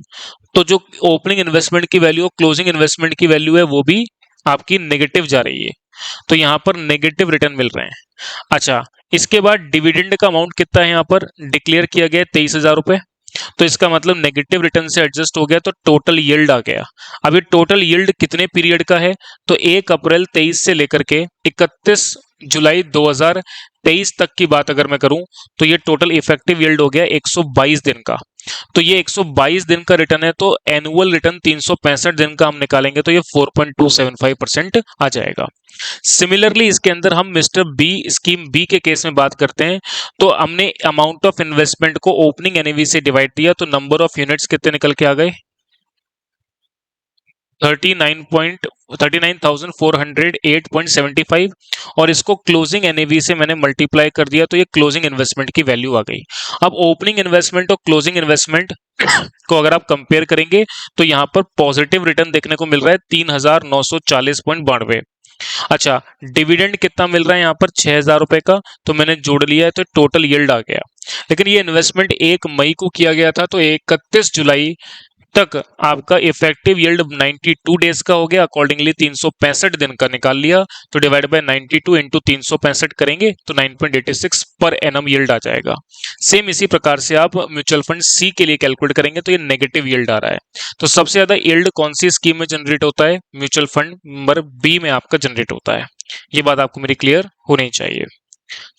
तो जो ओपनिंग इन्वेस्टमेंट की वैल्यू क्लोजिंग इन्वेस्टमेंट की वैल्यू है वो भी आपकी नेगेटिव जा रही है, तो यहां पर नेगेटिव रिटर्न मिल रहे हैं। अच्छा, इसके बाद डिविडेंड का अमाउंट कितना है, यहाँ पर डिक्लेयर किया गया 23,000 रुपए, तो इसका मतलब नेगेटिव रिटर्न से एडजस्ट हो गया तो टोटल यील्ड आ गया। अब ये टोटल यील्ड कितने पीरियड का है, तो 1 अप्रैल 23 से लेकर के 31 जुलाई 2023 तक की बात अगर मैं करूं तो ये टोटल इफेक्टिव यील्ड हो गया 122 दिन का। तो ये 122 दिन का रिटर्न है, तो एनुअल रिटर्न 365 दिन का हम निकालेंगे तो ये 4.275% आ जाएगा। सिमिलरली इसके अंदर हम मिस्टर बी स्कीम बी के केस में बात करते हैं, तो हमने अमाउंट ऑफ इन्वेस्टमेंट को ओपनिंग एनएवी से डिवाइड दिया, तो नंबर ऑफ यूनिट्स कितने निकल के आ गए, 39,408.75, और इसको क्लोजिंग एनएवी से मैंने मल्टीप्लाई कर दिया, तो ये क्लोजिंग इन्वेस्टमेंट की वैल्यू आ गई। अब ओपनिंग इन्वेस्टमेंट और क्लोजिंग इन्वेस्टमेंट को अगर आप कंपेयर करेंगे तो यहां पर पॉजिटिव रिटर्न देखने को मिल रहा है 3,940.92। अच्छा, डिविडेंड कितना मिल रहा है यहाँ पर 6,000 रुपए का, तो मैंने जोड़ लिया है, तो टोटल यील्ड आ गया। लेकिन ये इन्वेस्टमेंट 1 मई को किया गया था, तो 31 जुलाई तक आपका इफेक्टिव यील्ड 92 डेज का हो गया, अकॉर्डिंगली 365 दिन का निकाल लिया, तो डिवाइड बाय 92 इंटू 365 करेंगे तो 9.86 पर एनम यील्ड आ जाएगा। सेम इसी प्रकार से आप म्यूचुअल फंड सी के लिए कैलकुलेट करेंगे तो ये नेगेटिव यील्ड आ रहा है। तो सबसे ज्यादा यील्ड कौन सी स्कीम में जनरेट होता है, म्यूचुअल फंड नंबर बी में आपका जनरेट होता है। ये बात आपको मेरी क्लियर होनी चाहिए।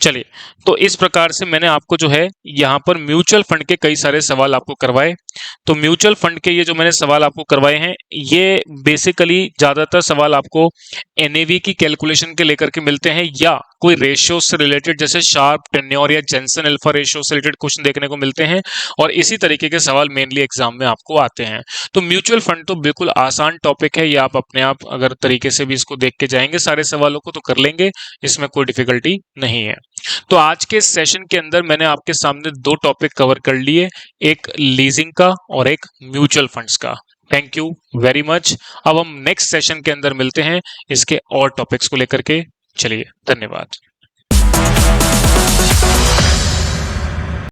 चलिए, तो इस प्रकार से मैंने आपको जो है यहाँ पर म्यूचुअल फंड के कई सारे सवाल आपको करवाए। तो म्यूचुअल फंड के ये जो मैंने सवाल आपको करवाए हैं, ये बेसिकली ज्यादातर सवाल आपको एनएवी की कैलकुलेशन के लेकर के मिलते हैं, या कोई रेशियो से रिलेटेड जैसे शार्प, टेन्योर या जेंसन अल्फा रेशियो से रिलेटेड क्वेश्चन देखने को मिलते हैं, और इसी तरीके के सवाल मेनली एग्जाम में आपको आते हैं। तो म्यूचुअल फंड तो बिल्कुल आसान टॉपिक है, ये आप अपने आप अगर तरीके से भी इसको देख के जाएंगे सारे सवालों को तो कर लेंगे, इसमें कोई डिफिकल्टी नहीं है। तो आज के सेशन के अंदर मैंने आपके सामने 2 टॉपिक कवर कर लिए, एक लीजिंग का और एक म्यूचुअल फंड्स का। Thank you very much. अब हम नेक्स्ट सेशन के अंदर मिलते हैं इसके और टॉपिक्स को लेकर के। चलिए, धन्यवाद।